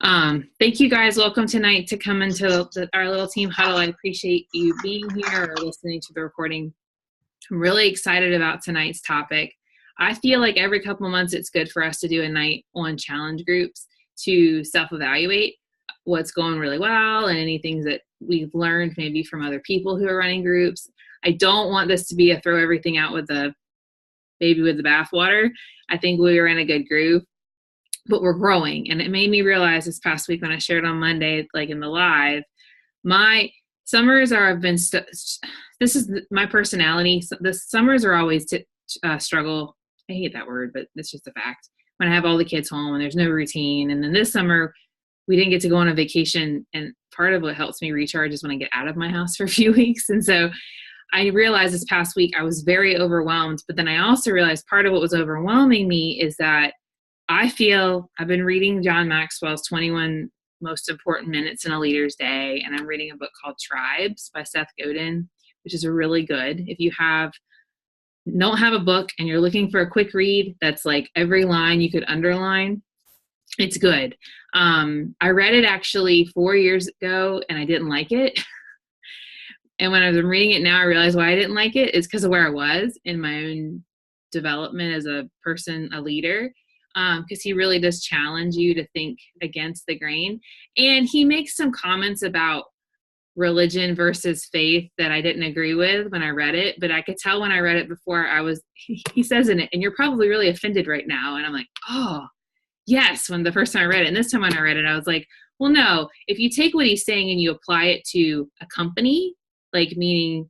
Thank you guys. Welcome tonight to come into our little team huddle. I appreciate you being here or listening to the recording. I'm really excited about tonight's topic. I feel like every couple of months it's good for us to do a night on challenge groups to self-evaluate what's going really well and any things that we've learned maybe from other people who are running groups. I don't want this to be a throw everything out with the baby with the bathwater. I think we were in a good groove, but we're growing. And it made me realize this past week when I shared on Monday, like in the live, my summers have been, this is my personality. The summers are always struggle. I hate that word, but it's just a fact. When I have all the kids home and there's no routine. And then this summer, we didn't get to go on a vacation. And part of what helps me recharge is when I get out of my house for a few weeks. And so I realized this past week I was very overwhelmed. But then I also realized part of what was overwhelming me is that I feel I've been reading John Maxwell's 21 Most Important Minutes in a Leader's Day, and I'm reading a book called Tribes by Seth Godin, which is really good. If you don't have a book and you're looking for a quick read that's like every line you could underline, it's good. I read it actually 4 years ago and I didn't like it. And when I've been reading it now, I realize why I didn't like it. It's because of where I was in my own development as a person, a leader. Because he really does challenge you to think against the grain. And he makes some comments about religion versus faith that I didn't agree with when I read it, but I could tell when I read it before he says in it, and you're probably really offended right now. And I'm like, oh, yes, when the first time I read it. And this time when I read it, I was like, well, no, if you take what he's saying and you apply it to a company, like meaning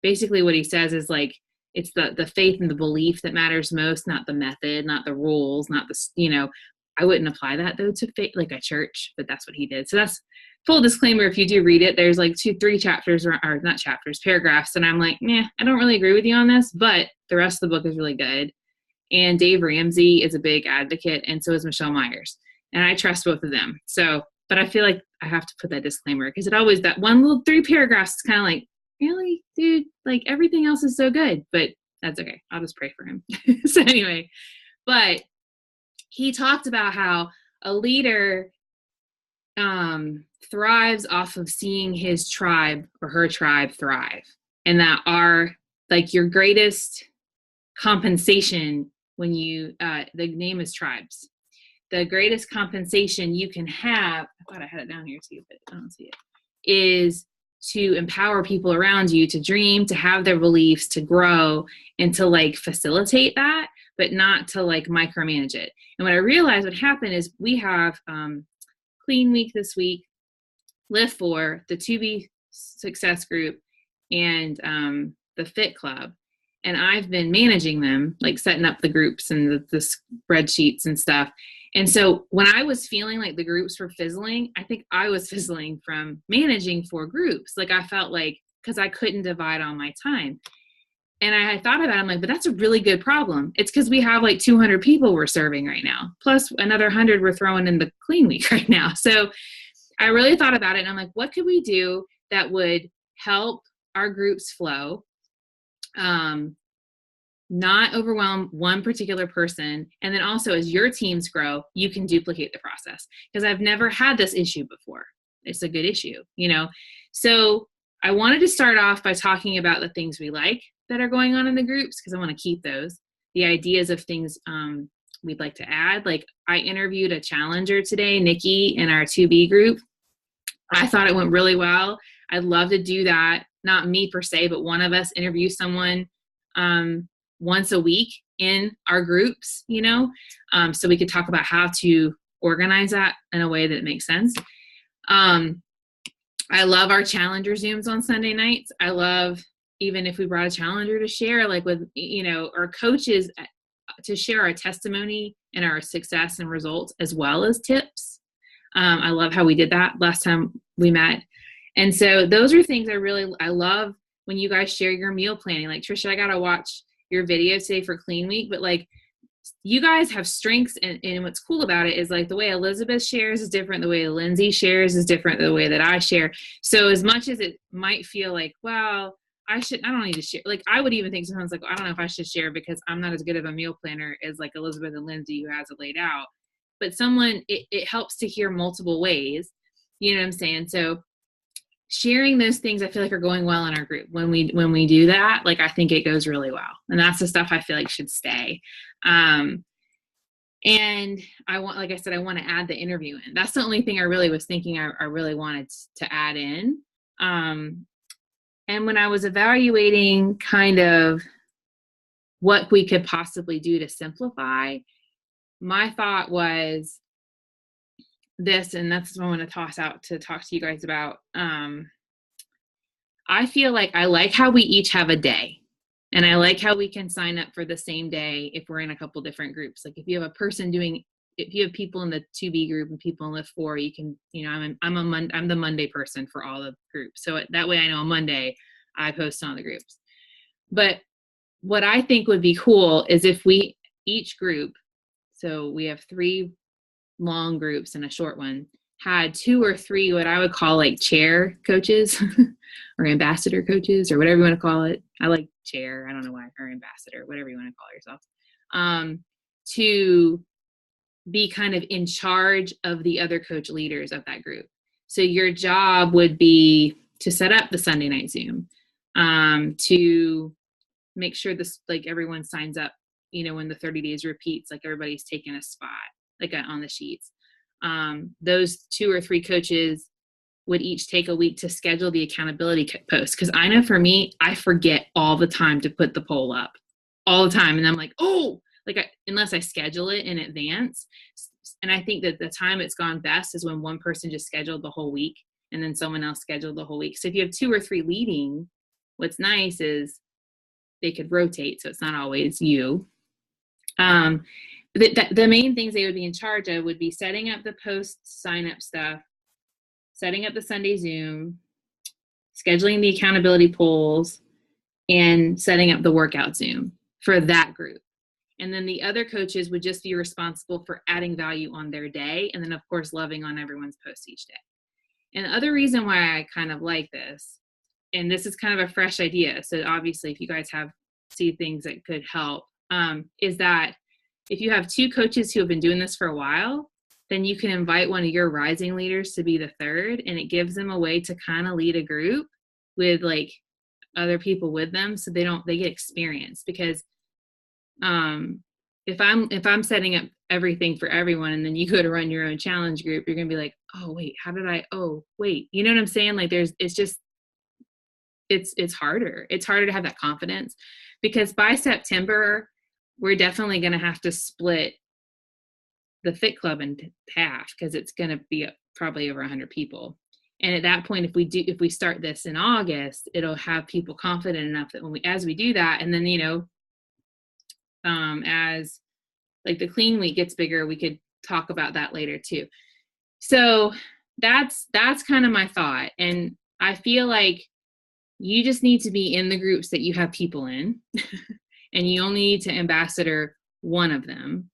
basically what he says is like, it's the faith and the belief that matters most, not the method, not the rules, not the, I wouldn't apply that though to faith, like a church, but that's what he did. So that's full disclaimer. If you do read it, there's like 2-3 chapters or not chapters, paragraphs. And I'm like, I don't really agree with you on this, but the rest of the book is really good. And Dave Ramsey is a big advocate. And so is Michelle Myers. And I trust both of them. So, but I feel like I have to put that disclaimer because that one little 3 paragraphs is kind of like, really, dude, like everything else is so good, but that's okay. I'll just pray for him. So anyway, but he talked about how a leader thrives off of seeing his tribe or her tribe thrive, and that your greatest compensation when the name is Tribes. The greatest compensation you can have, I thought I had it down here too, but I don't see it, is to empower people around you to dream, to have their beliefs, to grow, and to like facilitate that, but not to like micromanage it. And what I realized what happened is we have Clean Week this week, Lift For, the 2B Success Group, and the Fit Club. And I've been managing them, like setting up the groups and the spreadsheets and stuff. And so when I was feeling like the groups were fizzling, I think I was fizzling from managing 4 groups. Like I felt like, because I couldn't divide all my time. And I thought about it, I'm like, but that's a really good problem. It's because we have like 200 people we're serving right now, plus another 100 we're throwing in the Clean Week right now. So I really thought about it and I'm like, what could we do that would help our groups flow? Not overwhelm one particular person. And then also as your teams grow, you can duplicate the process. Because I've never had this issue before. It's a good issue, So I wanted to start off by talking about the things we like that are going on in the groups, because I want to keep those. The ideas of things we'd like to add. Like I interviewed a challenger today, Nikki, in our 2B group. I thought it went really well. I'd love to do that. Not me per se, but one of us interview someone once a week in our groups, so we could talk about how to organize that in a way that makes sense. I love our challenger Zooms on Sunday nights. I love, even if we brought a challenger to share, like with, our coaches to share our testimony and our success and results as well as tips. I love how we did that last time we met. And so those are things I love when you guys share your meal planning. Like Trisha, I got to watch your video today for Clean Week, but like you guys have strengths, and what's cool about it is like the way Elizabeth shares is different, the way Lindsay shares is different, the way that I share. So as much as it might feel like, well, I don't need to share. Like I would even think sometimes like, I don't know if I should share because I'm not as good of a meal planner as like Elizabeth and Lindsay who has it laid out. but someone, it helps to hear multiple ways. You know what I'm saying? So sharing those things, I feel like, are going well in our group. When we do that, like, I think it goes really well. And that's the stuff I feel like should stay. And I want, like I said, I want to add the interview in. That's the only thing I really was thinking I really wanted to add in. And when I was evaluating kind of what we could possibly do to simplify, my thought was this, and that's what I want to toss out to talk to you guys about. I feel like I like how we each have a day. And I like how we can sign up for the same day if we're in a couple different groups. Like if you have a person if you have people in the 2B group and people in the 4, you can, I'm the Monday person for all the groups. So that way I know on Monday I post on the groups. But what I think would be cool is if we, each group, so we have 3 long groups and a short one, had 2 or 3 what I would call like chair coaches or ambassador coaches or whatever you want to call it. I like chair, I don't know why, or ambassador, whatever you want to call yourself, to be kind of in charge of the other coach leaders of that group. So your job would be to set up the Sunday night Zoom, to make sure this, like, everyone signs up, when the 30 days repeats, like everybody's taking a spot, like on the sheets. Those 2 or 3 coaches would each take a week to schedule the accountability post. Because I know for me, I forget all the time to put the poll up, all the time. And I'm like, unless I schedule it in advance. And I think that the time it's gone best is when one person just scheduled the whole week and then someone else scheduled the whole week. So if you have 2 or 3 leading, what's nice is they could rotate. So it's not always you. The main things they would be in charge of would be setting up the post sign up stuff, setting up the Sunday Zoom, scheduling the accountability polls, and setting up the workout Zoom for that group. And then the other coaches would just be responsible for adding value on their day. And then, of course, loving on everyone's posts each day. And the other reason why I kind of like this, and this is kind of a fresh idea, so obviously if you guys see things that could help, is that if you have 2 coaches who have been doing this for a while, then you can invite one of your rising leaders to be the 3rd, and it gives them a way to kind of lead a group with like other people with them, so they get experience. Because if I'm setting up everything for everyone and then you go to run your own challenge group, you're gonna be like, oh wait, you know what I'm saying? Like it's harder. It's harder to have that confidence, because by September we're definitely going to have to split the Fit Club in half, because it's going to be probably over 100 people. And at that point, if we start this in August, it'll have people confident enough that as we do that, and then, as like the clean week gets bigger, we could talk about that later too. So that's kind of my thought. And I feel like you just need to be in the groups that you have people in and you only need to ambassador one of them,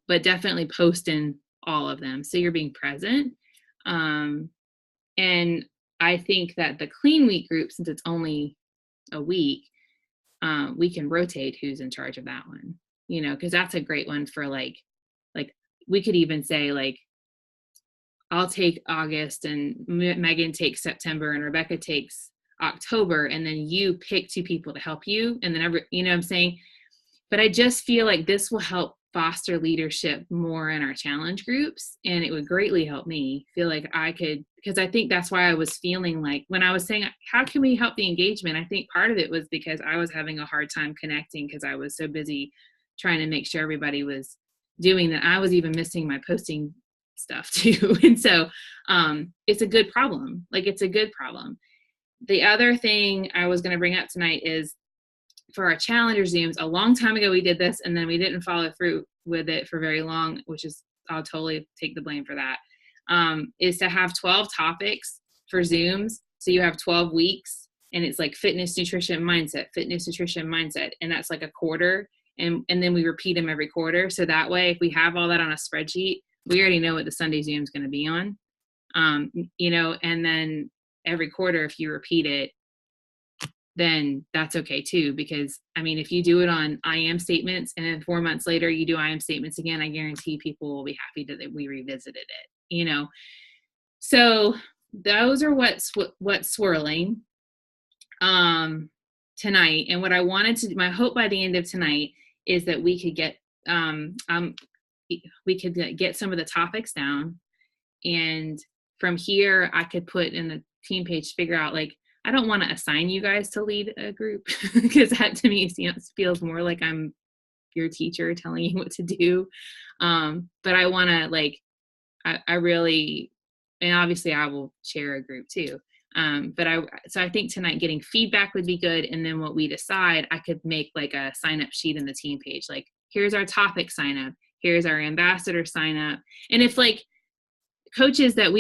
but definitely post in all of them, so you're being present. And I think that the clean week group, since it's only a week, we can rotate who's in charge of that one, because that's a great one for like we could even say like, I'll take August and Megan takes September and Rebecca takes October, and then you pick 2 people to help you, and then you know what I'm saying? But I just feel like this will help foster leadership more in our challenge groups, and it would greatly help me feel like I could, because I think that's why I was feeling like when I was saying, how can we help the engagement? I think part of it was because I was having a hard time connecting, because I was so busy trying to make sure everybody was doing that. I was even missing my posting stuff too. And so it's a good problem. It's a good problem. The other thing I was going to bring up tonight is for our Challenger Zooms. A long time ago we did this, and then we didn't follow through with it for very long, which is, I'll totally take the blame for that, is to have 12 topics for Zooms. So you have 12 weeks, and it's like fitness, nutrition, mindset, and that's like a quarter. And then we repeat them every quarter. So that way, if we have all that on a spreadsheet, we already know what the Sunday Zoom is going to be on, and then every quarter, if you repeat it, then that's okay too. Because I mean, if you do it on I am statements and then 4 months later you do I am statements again, I guarantee people will be happy that we revisited it, you know? So those are what's swirling tonight. And what I wanted to, my hope by the end of tonight is that we could get get some of the topics down, and from here I could put in the team page, figure out, like, I don't want to assign you guys to lead a group because that to me feels more like I'm your teacher telling you what to do. But I want to, like, I really, and obviously I will chair a group too. So I think tonight getting feedback would be good. And then what we decide, I could make like a sign up sheet in the team page. Like, here's our topic sign up. Here's our ambassador sign up. And if like coaches that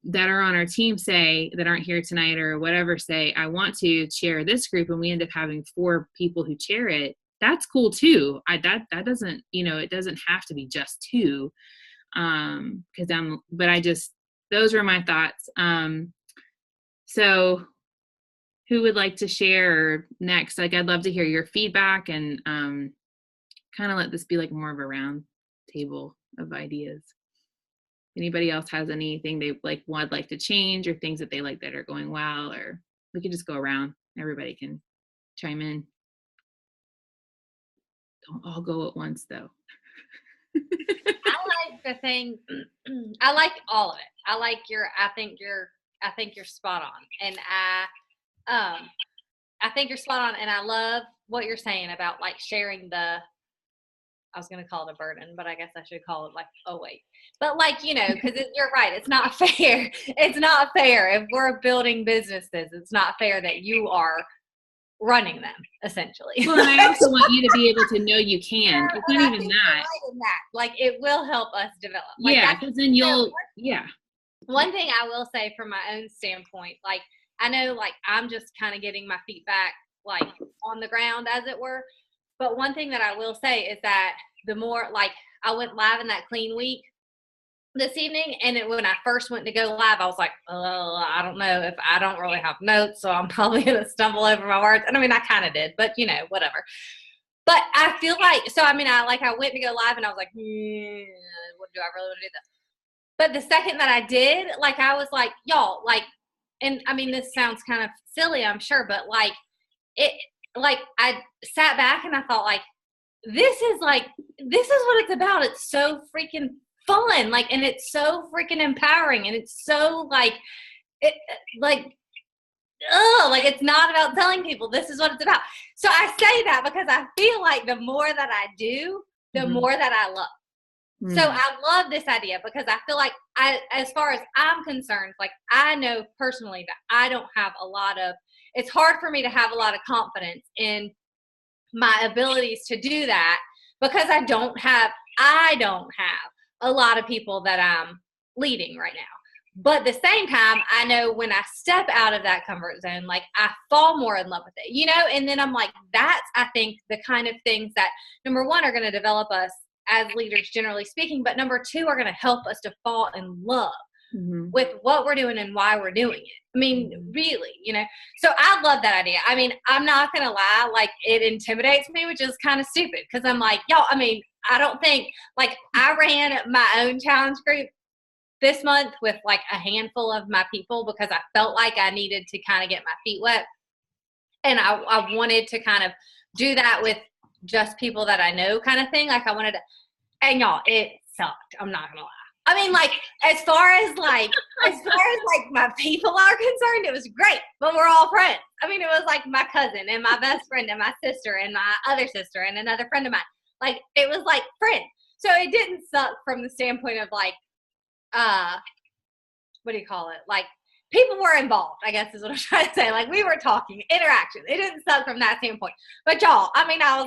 that are on our team say, that aren't here tonight or whatever, say, I want to chair this group, and we end up having 4 people who chair it, that's cool too. That doesn't, it doesn't have to be just 2. Those were my thoughts. So who would like to share next? Like, I'd love to hear your feedback and kind of let this be like more of a round table of ideas. Anybody else has anything they would like to change, or things that they like that are going well, or we could just go around. Everybody can chime in. Don't all go at once though. I like the thing. I like all of it. I think you're spot on. And I think you're spot on. And I love what you're saying about like sharing I was going to call it a burden, but I guess I should call it like a weight. But like, because you're right. It's not fair. It's not fair. If we're building businesses, it's not fair that you are running them, essentially. Well, and I also want you to be able to know you can. It's not even that. Like, it will help us develop. Like, yeah, because then you'll, One thing I will say from my own standpoint, like, I know, like, I'm just kind of getting my feet back, like, on the ground, as it were. But one thing that I will say is that the more, like, I went live in that clean week this evening, and when I first went to go live, I was like, oh, I don't know, if I don't really have notes, so I'm probably going to stumble over my words. And I mean, I kind of did, but whatever. But I feel like, so I mean, I went to go live and I was like, what do I really want to do this? But the second that I did, like, I was like, y'all, like, and I mean, this sounds kind of silly, I'm sure, but like, I sat back and I thought, like, this is what it's about. It's so freaking fun, like, and it's so freaking empowering, and it's so like it's not about telling people this is what it's about. So I say that because I feel like the more that I do, the more that I love. So I love this idea because I feel like as far as I'm concerned, like, I know personally that I don't have it's hard for me to have a lot of confidence in my abilities to do that because I don't have a lot of people that I'm leading right now. But at the same time, I know when I step out of that comfort zone, like, I fall more in love with it, and then I'm like, that's, I think, the kind of things that, number one, are going to develop us as leaders, generally speaking, but number two, are going to help us to fall in love with what we're doing and why we're doing it. I mean, really, so I love that idea. I mean, I'm not going to lie, like, it intimidates me, which is kind of stupid because I'm like, y'all, I mean, I don't think, like, I ran my own challenge group this month with like a handful of my people because I felt like I needed to kind of get my feet wet. And I wanted to kind of do that with just people that I know, kind of thing. Like, I wanted to, and y'all, it sucked. I'm not going to lie. I mean, like, as far as my people are concerned, it was great, but we're all friends. I mean, it was like my cousin and my best friend and my sister and my other sister and another friend of mine. Like, it was like friends. So it didn't suck from the standpoint of like, what do you call it? Like, people were involved, I guess is what I'm trying to say. Like, we were talking, interaction. It didn't suck from that standpoint. But y'all, I mean, I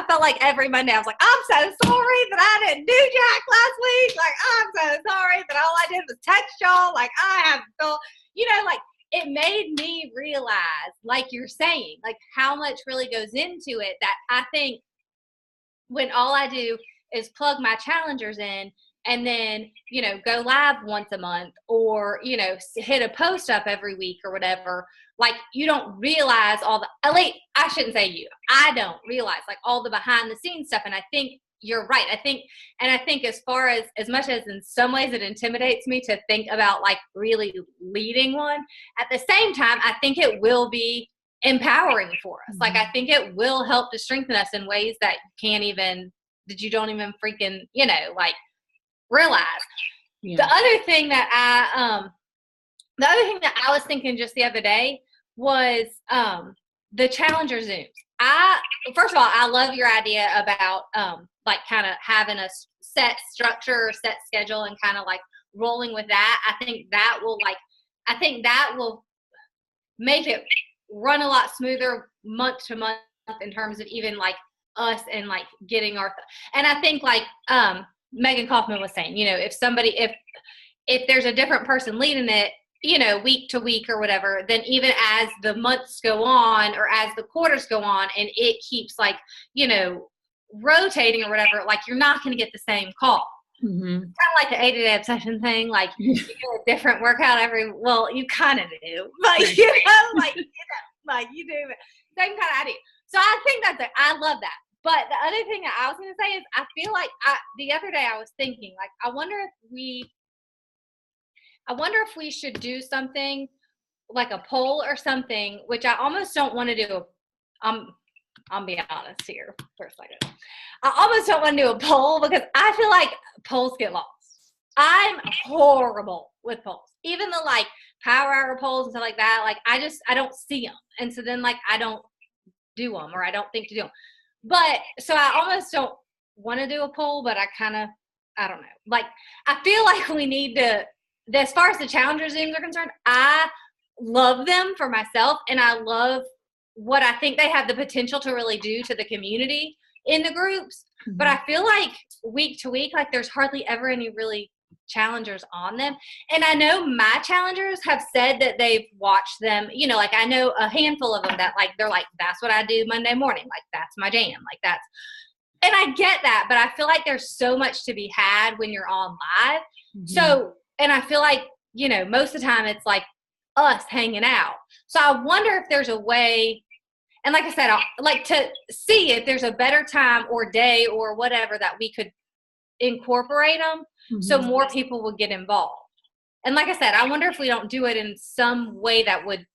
felt like every Monday I was like, I'm so sorry that I didn't do Jack last week. Like, I'm so sorry that all I did was text y'all. Like, I have to feel, like, it made me realize, like you're saying, like, how much really goes into it, that I think when all I do is plug my challengers in and then, you know, go live once a month, or, you know, hit a post up every week or whatever, like, you don't realize all the, at least I shouldn't say you, I don't realize like all the behind the scenes stuff. And I think you're right. I think as far as much as in some ways it intimidates me to think about like really leading one, at the same time, I think it will be empowering for us. Like, I think it will help to strengthen us in ways that you don't even freaking, you know, like realize. Yeah. The other thing that I was thinking just the other day was the Challenger Zooms. First of all, I love your idea about like kind of having a set structure or set schedule and kind of like rolling with that. I think that will make it run a lot smoother month to month in terms of even like us and like getting and I think like Megan Kaufman was saying, you know, if there's a different person leading it, you know, week to week or whatever, then even as the months go on or as the quarters go on and it keeps like, you know, rotating or whatever, like you're not going to get the same call. Mm-hmm. Kind of like the 80-day obsession thing, like you do a different workout you kind of do, but you know, like you do same kind of idea. So I think I love that. But the other thing that I was going to say is I feel like the other day I was thinking, like, I wonder if we should do something like a poll or something, which I almost don't want to do. I'll be honest here for a second. I almost don't want to do a poll because I feel like polls get lost. I'm horrible with polls. Even the like power hour polls and stuff like that, like I don't see them. And so then like I don't do them, or I don't think to do them. But so I almost don't want to do a poll, but I don't know. Like, I feel like we need to, as far as the Challenger Zooms are concerned, I love them for myself, and I love what I think they have the potential to really do to the community in the groups. Mm-hmm. But I feel like week to week, like there's hardly ever any really challengers on them. And I know my challengers have said that they've watched them, you know, like I know a handful of them that like, they're like, that's what I do Monday morning. Like, that's my jam. Like and I get that, but I feel like there's so much to be had when you're on live. Mm-hmm. So, and I feel like, you know, most of the time it's like us hanging out. So I wonder if there's a way, and like I said, I'd like to see if there's a better time or day or whatever that we could incorporate them. Mm-hmm. So more people would get involved. And like I said, I wonder if we don't do it in some way that would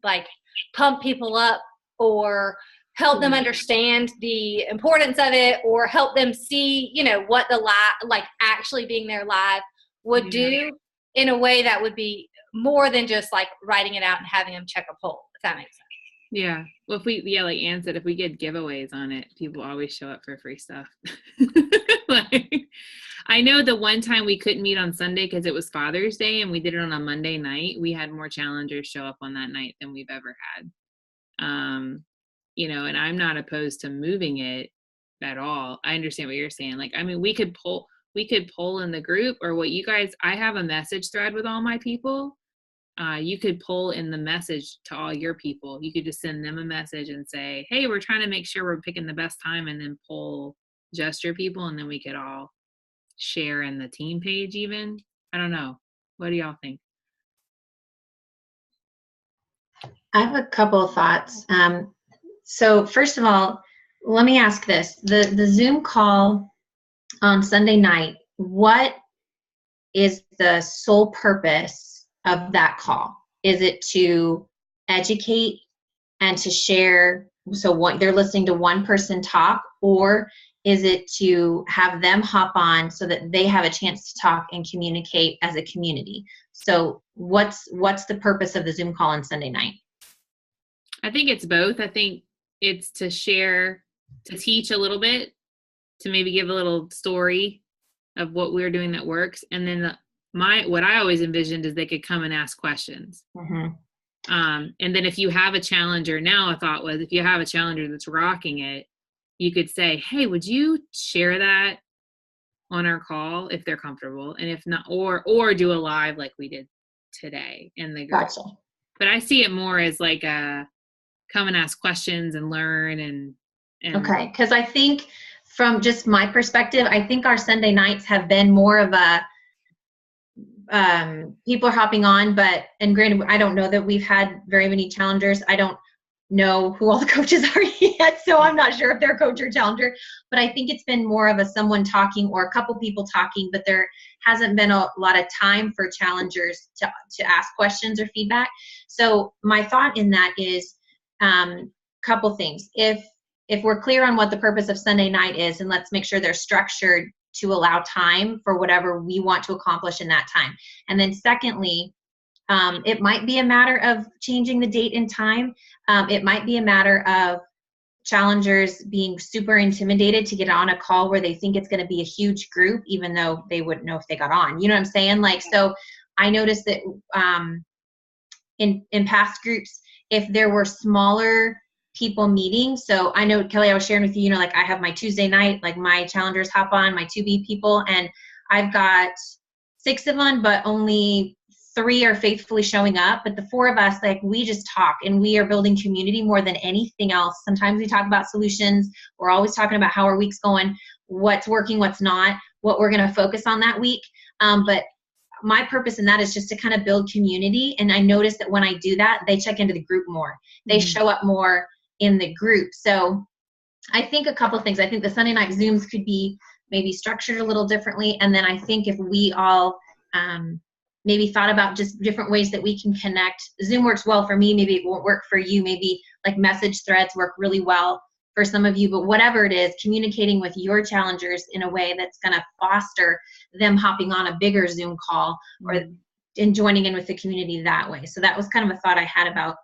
like pump people up or help them understand the importance of it, or help them see, you know, what the live, like actually being there live would do in a way that would be more than just like writing it out and having them check a poll, if that makes sense. Yeah. Well, like Ann said, if we get giveaways on it, people always show up for free stuff. Like, I know the one time we couldn't meet on Sunday because it was Father's Day and we did it on a Monday night, we had more challengers show up on that night than we've ever had. You know, and I'm not opposed to moving it at all. I understand what you're saying. Like, I mean, we could poll in the group, or what you guys, I have a message thread with all my people. You could poll in the message to all your people. You could just send them a message and say, hey, we're trying to make sure we're picking the best time, and then poll just your people. And then we could all share in the team page even. I don't know. What do y'all think? I have a couple of thoughts. So first of all, let me ask this. The Zoom call on Sunday night, what is the sole purpose of that call? Is it to educate and to share, so what they're listening to one person talk, or is it to have them hop on so that they have a chance to talk and communicate as a community? So what's the purpose of the Zoom call on Sunday night? I think it's both. I think it's to share, to teach a little bit, to maybe give a little story of what we're doing that works. And then what I always envisioned is they could come and ask questions. Mm-hmm. And then if you have a challenger, now a thought was, if you have a challenger that's rocking it, you could say, hey, would you share that on our call if they're comfortable? And if not, or do a live like we did today in the group. Gotcha. But I see it more as like come and ask questions and learn and okay, because I think from just my perspective, I think our Sunday nights have been more of a people are hopping on, and granted, I don't know that we've had very many challengers. I don't know who all the coaches are yet, so I'm not sure if they're coach or challenger, but I think it's been more of a someone talking or a couple people talking, but there hasn't been a lot of time for challengers to ask questions or feedback. So my thought in that is couple things. If we're clear on what the purpose of Sunday night is, and let's make sure they're structured to allow time for whatever we want to accomplish in that time. And then secondly, it might be a matter of changing the date and time. It might be a matter of challengers being super intimidated to get on a call where they think it's going to be a huge group, even though they wouldn't know if they got on. You know what I'm saying? Like, so I noticed that in past groups, if there were smaller people meeting, so I know, Kelly, I was sharing with you, like I have my Tuesday night, like my challengers hop on, my 2B people, and I've got 6 of them, but only 3 are faithfully showing up. But the 4 of us, like, we just talk, and we are building community more than anything else. Sometimes we talk about solutions. We're always talking about how our week's going, what's working, what's not, what we're going to focus on that week. But my purpose in that is just to kind of build community. And I notice that when I do that, they check into the group more. They show up more in the group. So I think a couple of things. I think the Sunday night Zooms could be maybe structured a little differently. And then I think if we all maybe thought about just different ways that we can connect. Zoom works well for me. Maybe it won't work for you. Maybe like message threads work really well for some of you. But whatever it is, communicating with your challengers in a way that's going to foster them hopping on a bigger Zoom call and joining in with the community that way. So that was kind of a thought I had about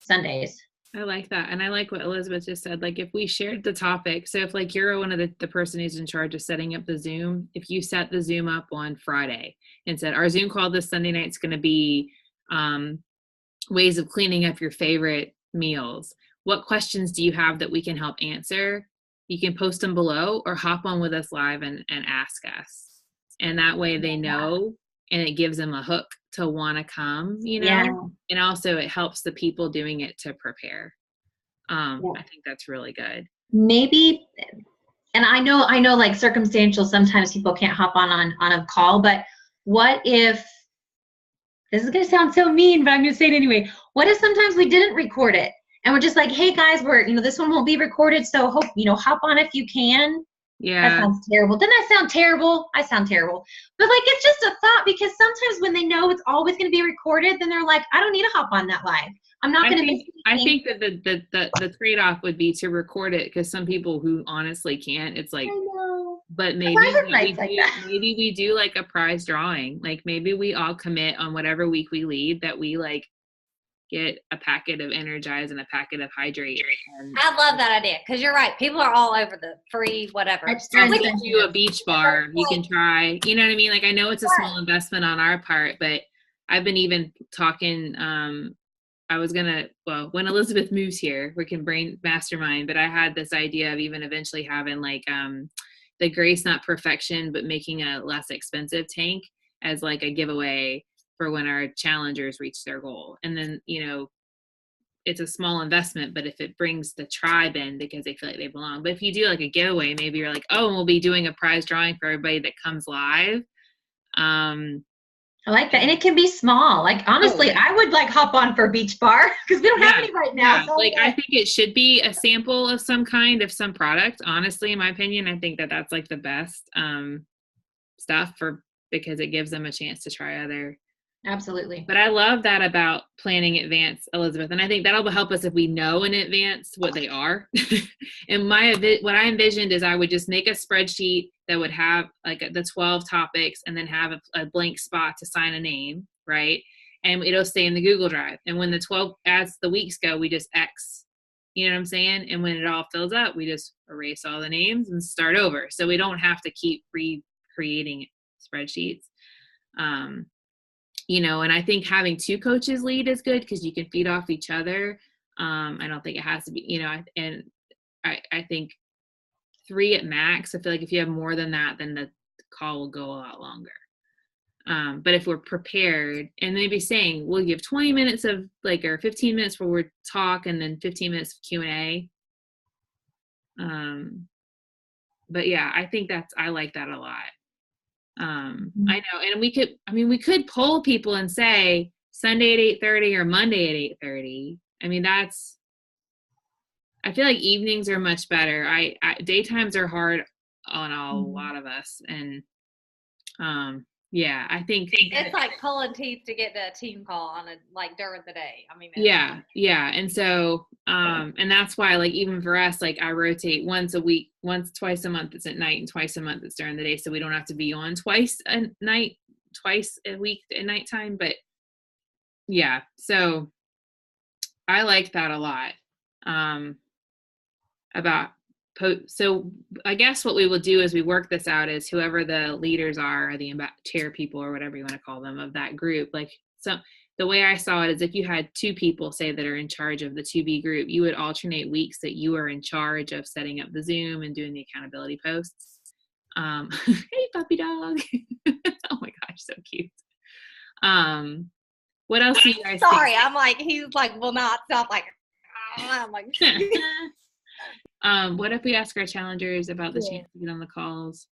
Sundays. I like that. And I like what Elizabeth just said. Like if we shared the topic, so if like you're one of the person who's in charge of setting up the Zoom, if you set the Zoom up on Friday and said, our Zoom call this Sunday night is going to be ways of cleaning up your favorite meals. What questions do you have that we can help answer? You can post them below or hop on with us live and ask us. And that way they know, and it gives them a hook to want to come, you know, and also it helps the people doing it to prepare. I think that's really good. Maybe, and I know like circumstantial, sometimes people can't hop on a call, but what if, this is going to sound so mean, but I'm going to say it anyway. What if sometimes we didn't record it and we're just like, hey guys, this one won't be recorded. So hop on if you can. Yeah. That sounds terrible. Doesn't that sound terrible? I sound terrible. But like, it's just a thought, because sometimes when they know it's always going to be recorded, then they're like, I don't need to hop on that live. I'm not going to miss anything. I think that the trade-off would be to record it, because some people who honestly can't, it's like, I know. But maybe we do like a prize drawing. Like maybe we all commit on whatever week we lead that we like get a packet of Energize and a packet of Hydrate. I love that idea, because you're right. People are all over the free whatever. We can do a beach bar. You can try. You know what I mean? Like I know it's a small investment on our part, but I've been even talking. I was when Elizabeth moves here, we can brain mastermind. But I had this idea of even eventually having like the Grace Not Perfection, but making a less expensive tank as like a giveaway for when our challengers reach their goal. And then, it's a small investment, but if it brings the tribe in because they feel like they belong. But if you do like a giveaway, maybe you're like, oh, and we'll be doing a prize drawing for everybody that comes live. I like that. And it can be small. Like, honestly, I would like hop on for a beach bar because we don't have any right now. Yeah. So like, I think it should be a sample of some kind of some product. Honestly, in my opinion, I think that that's like the best stuff because it gives them a chance to try other. Absolutely. But I love that about planning in advance, Elizabeth. And I think that'll help us if we know in advance what they are. And what I envisioned is I would just make a spreadsheet that would have like the 12 topics and then have a blank spot to sign a name, right? And it'll stay in the Google Drive. And when the 12, as the weeks go, we just X, you know what I'm saying? And when it all fills up, we just erase all the names and start over. So we don't have to keep recreating spreadsheets. And I think having 2 coaches lead is good because you can feed off each other. I don't think it has to be, and I think 3 at max. I feel like if you have more than that, then the call will go a lot longer. But if we're prepared and maybe saying we'll give 20 minutes of or 15 minutes where we talk and then 15 minutes of Q&A. but yeah, I think I like that a lot. I know. And we could poll people and say Sunday at 8:30 or Monday at 8:30. I mean, I feel like evenings are much better. Daytimes are hard on a lot of us. And, yeah, I think it's like pulling teeth to get to a team call like during the day. I mean, yeah. And so, and that's why, like, even for us, like, I rotate twice a month it's at night, and twice a month it's during the day. So we don't have to be on twice a week at nighttime. But yeah, so I like that a lot. So I guess what we will do as we work this out is whoever the leaders are, or the chair people, or whatever you want to call them, of that group, like, so the way I saw it is if you had 2 people, say, that are in charge of the 2B group, you would alternate weeks that you are in charge of setting up the Zoom and doing the accountability posts. Hey, puppy dog. Oh my gosh, so cute. What else do you guys Sorry, think? I'm like, he's like, will not stop, like, I'm like. What if we ask our challengers about the chance to get on the calls?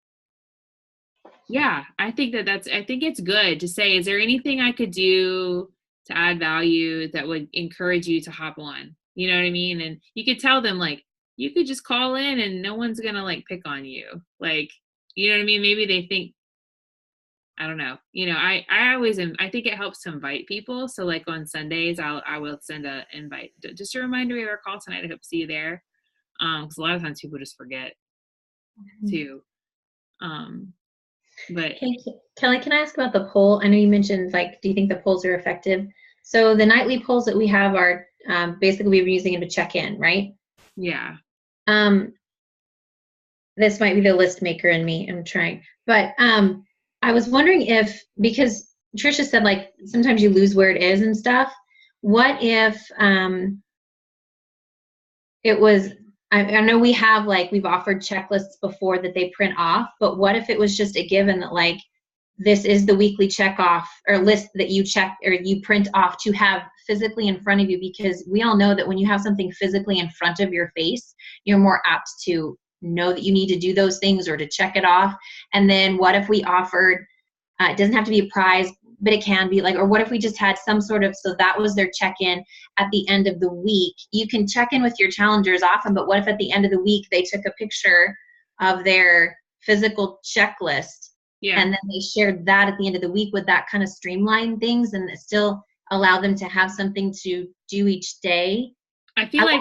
Yeah, I think it's good to say, is there anything I could do to add value that would encourage you to hop on? You know what I mean? And you could tell them, like, you could just call in and no one's going to, like, pick on you. Like, you know what I mean? Maybe they think, I don't know. You know, I think it helps to invite people. So, like, on Sundays, I will send an invite. Just a reminder, we have our call tonight. I hope to see you there. Because a lot of times people just forget too. But hey, Kelly, can I ask about the poll? I know you mentioned, like, do you think the polls are effective? So the nightly polls that we have are basically we've been using them to check in, right? Yeah. This might be the list maker in me. I'm trying, but I was wondering if, because Trisha said, like, sometimes you lose where it is and stuff. What if it was? I know we have, like, we've offered checklists before that they print off, but what if it was just a given that, like, this is the weekly check off or list that you check or you print off to have physically in front of you? Because we all know that when you have something physically in front of your face, you're more apt to know that you need to do those things or to check it off. And then what if we offered, it doesn't have to be a prize, but it can be, like, or what if we just had some sort of, so that was their check-in at the end of the week. You can check in with your challengers often, but what if at the end of the week they took a picture of their physical checklist and then they shared that at the end of the week? Would that kind of streamline things and still allow them to have something to do each day? I feel like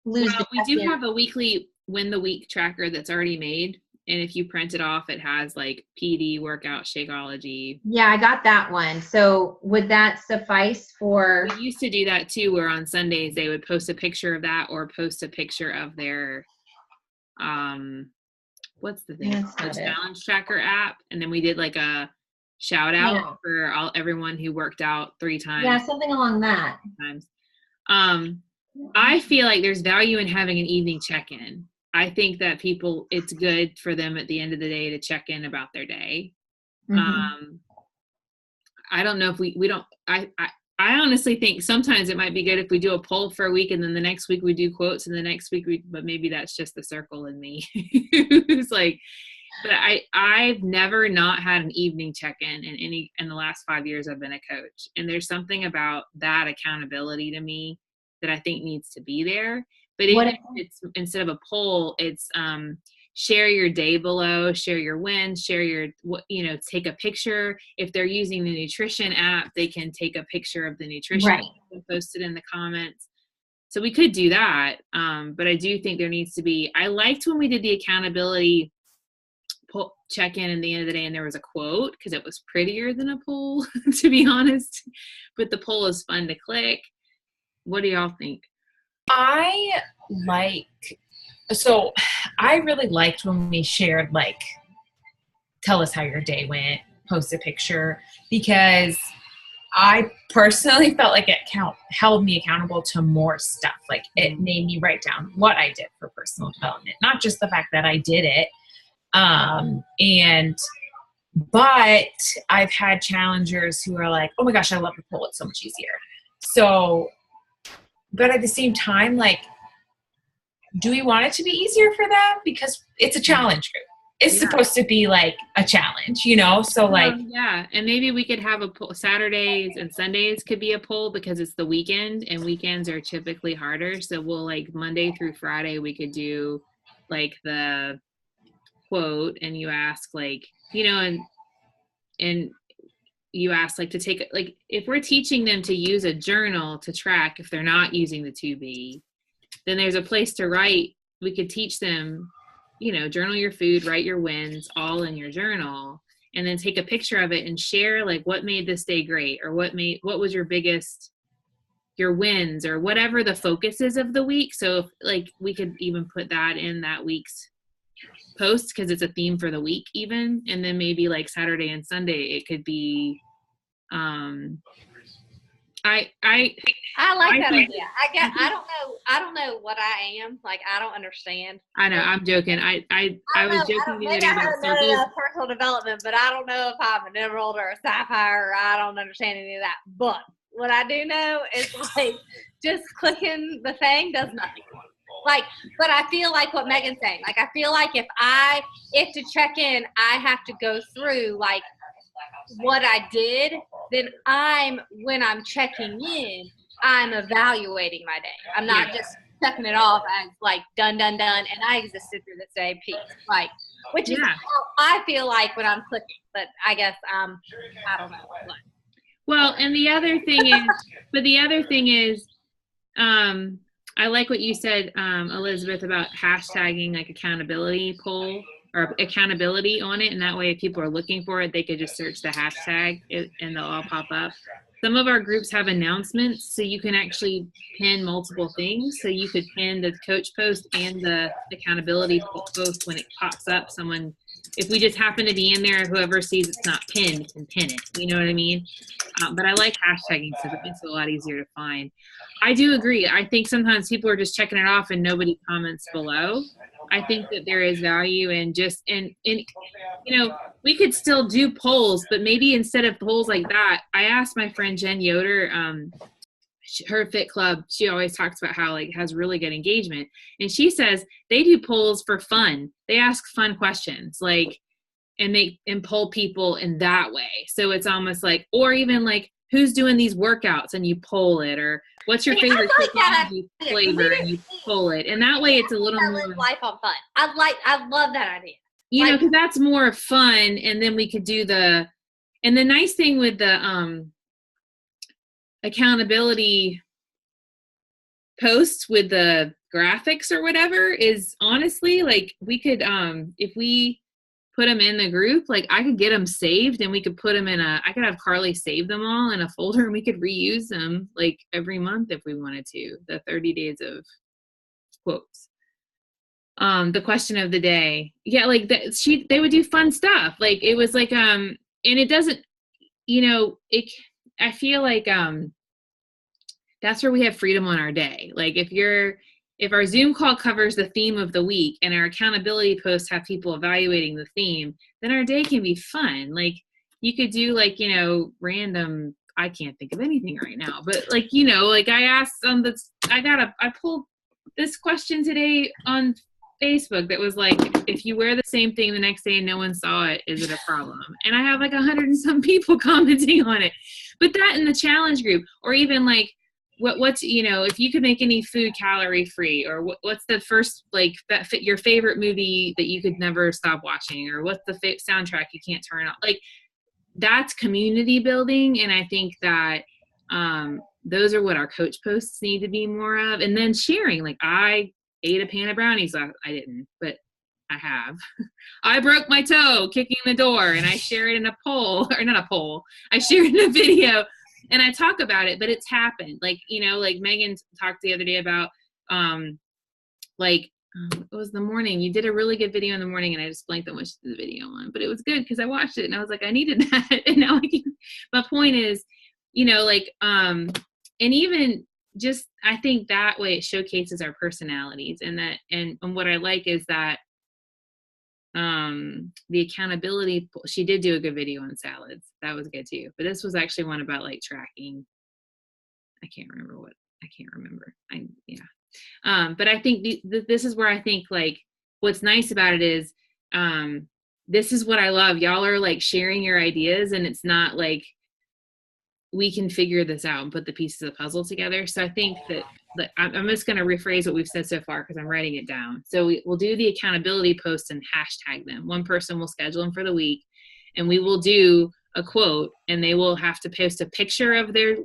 we do have a weekly win the week tracker that's already made. And if you print it off, it has, like, PD, workout, Shakeology. Yeah, I got that one. So would that suffice for? We used to do that too, where on Sundays they would post a picture of that or post a picture of their, what's the thing? The challenge tracker app. And then we did, like, a shout out for everyone who worked out 3 times. Yeah, something along that. I feel like there's value in having an evening check-in. I think that it's good for them at the end of the day to check in about their day. I don't know if we don't, I honestly think sometimes it might be good if we do a poll for a week and then the next week we do quotes and the next week but maybe that's just the circle in me. It's like, but I've never not had an evening check-in in the last 5 years I've been a coach. And there's something about that accountability to me that I think needs to be there. But even if it's, instead of a poll, it's share your day below, share your wins, share your, take a picture. If they're using the nutrition app, they can take a picture of the nutrition and post it in the comments. So we could do that. But I do think there needs to be, I liked when we did the accountability check-in at the end of the day and there was a quote, because it was prettier than a poll, to be honest. But the poll is fun to click. What do y'all think? I really liked when we shared, like, tell us how your day went, post a picture, because I personally felt like it held me accountable to more stuff. Like, it made me write down what I did for personal development, not just the fact that I did it. But I've had challengers who are like, oh my gosh, I love the poll. It's so much easier. So, but at the same time, like, do we want it to be easier for them? Because it's a challenge group. It's supposed to be like a challenge, you know? So like, yeah. And maybe we could have a poll. Saturdays and Sundays could be a poll because it's the weekend and weekends are typically harder. So we'll like Monday through Friday, we could do like the quote and you ask like, you know, and you ask like to take, like if we're teaching them to use a journal to track, if they're not using the 2B, then there's a place to write. We could teach them, you know, journal your food, write your wins all in your journal, and then take a picture of it and share like what made this day great, or what was your biggest, your wins, or whatever the focus is of the week. So if, like we could even put that in that week's post because it's a theme for the week even. And then maybe like Saturday and Sunday, it could be, I like that idea. I don't know what I am. Like, I don't understand. I know, I'm joking. I was joking the other day about circles. Personal development, but I don't know if I'm an emerald or a sapphire, or I don't understand any of that. But what I do know is like just clicking the thing does nothing. Like, but I feel like what Megan's saying. Like, I feel like if to check in, I have to go through like what I did, then when I'm checking in, I'm evaluating my day. I'm not just checking it off as like done, and I existed through this day, peace. Like, which is how I feel like when I'm clicking. But I guess I don't know what. Well, and the other thing is, I like what you said, Elizabeth, about hashtagging like accountability poll or accountability on it. And that way, if people are looking for it, they could just search the hashtag and they'll all pop up. Some of our groups have announcements, so you can actually pin multiple things. So you could pin the coach post and the accountability post when it pops up. If we just happen to be in there, whoever sees it's not pinned can pin it. You know what I mean? But I like hashtagging because it makes it a lot easier to find. I do agree. I think sometimes people are just checking it off and nobody comments below. I think that there is value in you know, we could still do polls, but maybe instead of polls like that, I asked my friend Jen Yoder, her Fit Club, she always talks about how like has really good engagement. And she says they do polls for fun. They ask fun questions, like, and poll people in that way. So it's almost like, or even like, who's doing these workouts and you poll it, or what's your favorite flavor and you poll it. And that way it's a little more life on fun. I love that idea. You know, because that's more fun. And then we could do and the nice thing with the accountability posts with the graphics or whatever is honestly like we could if we put them in the group, like I could get them saved and we could put them I could have Carly save them all in a folder and we could reuse them like every month if we wanted to, the 30 days of quotes. The question of the day. Yeah, like they would do fun stuff. Like it was like and it doesn't, you know, I feel like that's where we have freedom on our day. Like if our Zoom call covers the theme of the week and our accountability posts have people evaluating the theme, then our day can be fun. Like you could do like, you know, random, I can't think of anything right now, but like, you know, like I asked I pulled this question today on Facebook that was like, if you wear the same thing the next day and no one saw it, is it a problem? And I have like 100 and some people commenting on it. But that in the challenge group, or even like, what's, you know, if you could make any food calorie free, or what's the first, like, your favorite movie that you could never stop watching, or what's the soundtrack you can't turn off? Like, that's community building. And I think that those are what our coach posts need to be more of. And then sharing, like, I ate a pan of brownies. I didn't, but I have. I broke my toe kicking the door, and I share it in a poll, or not a poll. I share it in a video, and I talk about it. But it's happened. Like, you know, like Megan talked the other day about, it was the morning. You did a really good video in the morning, and I just blanked on what the video on, but it was good because I watched it and I was like, I needed that, and now I can. My point is, you know, like, and even just, I think that way it showcases our personalities, and that, and what I like is that the accountability, she did do a good video on salads. That was good too. But this was actually one about like tracking. I can't remember. But I think this is where I think like what's nice about it is, this is what I love. Y'all are like sharing your ideas, and it's not like we can figure this out and put the pieces of the puzzle together. So I think that I'm just going to rephrase what we've said so far because I'm writing it down. So we'll do the accountability posts and hashtag them. One person will schedule them for the week, and we will do a quote, and they will have to post a picture of their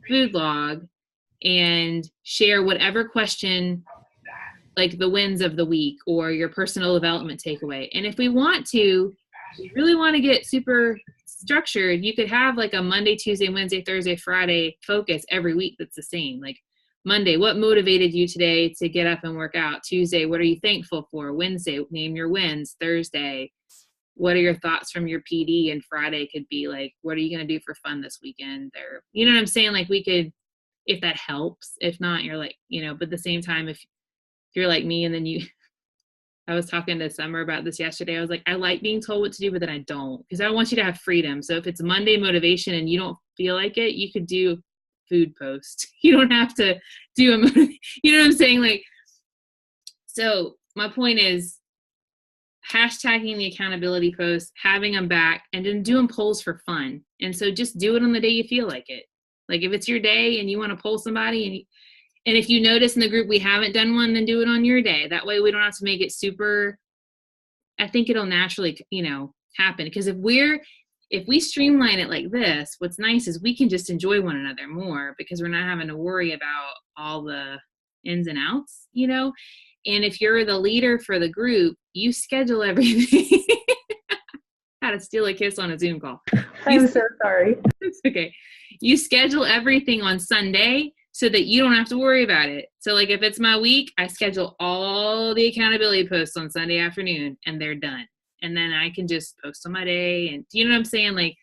food log and share whatever question, like the wins of the week or your personal development takeaway. And if we really want to get super structured, you could have like a Monday, Tuesday, Wednesday, Thursday, Friday focus every week that's the same. Like Monday, what motivated you today to get up and work out? Tuesday, what are you thankful for? Wednesday, name your wins. Thursday, what are your thoughts from your PD? And Friday could be like, what are you going to do for fun this weekend? Or, you know what I'm saying? Like we could, if that helps. If not, you're like, but at the same time, if you're like me and then I was talking to Summer about this yesterday. I was like, I like being told what to do, but then I don't, because I want you to have freedom. So if it's Monday motivation and you don't feel like it, you could do food post. You don't have to do you know what I'm saying? Like, so my point is hashtagging the accountability posts, having them back, and then doing polls for fun. And so just do it on the day you feel like it. Like if it's your day and you want to poll somebody, and if you notice in the group we haven't done one, then do it on your day. That way we don't have to make it super, I think it'll naturally, happen. Because if we streamline it like this, what's nice is we can just enjoy one another more because we're not having to worry about all the ins and outs, And if you're the leader for the group, you schedule everything. How to steal a kiss on a Zoom call. I'm so sorry. It's okay. You schedule everything on Sunday so that you don't have to worry about it. So like if it's my week, I schedule all the accountability posts on Sunday afternoon and they're done. And then I can just post on my day. And you know what I'm saying? Like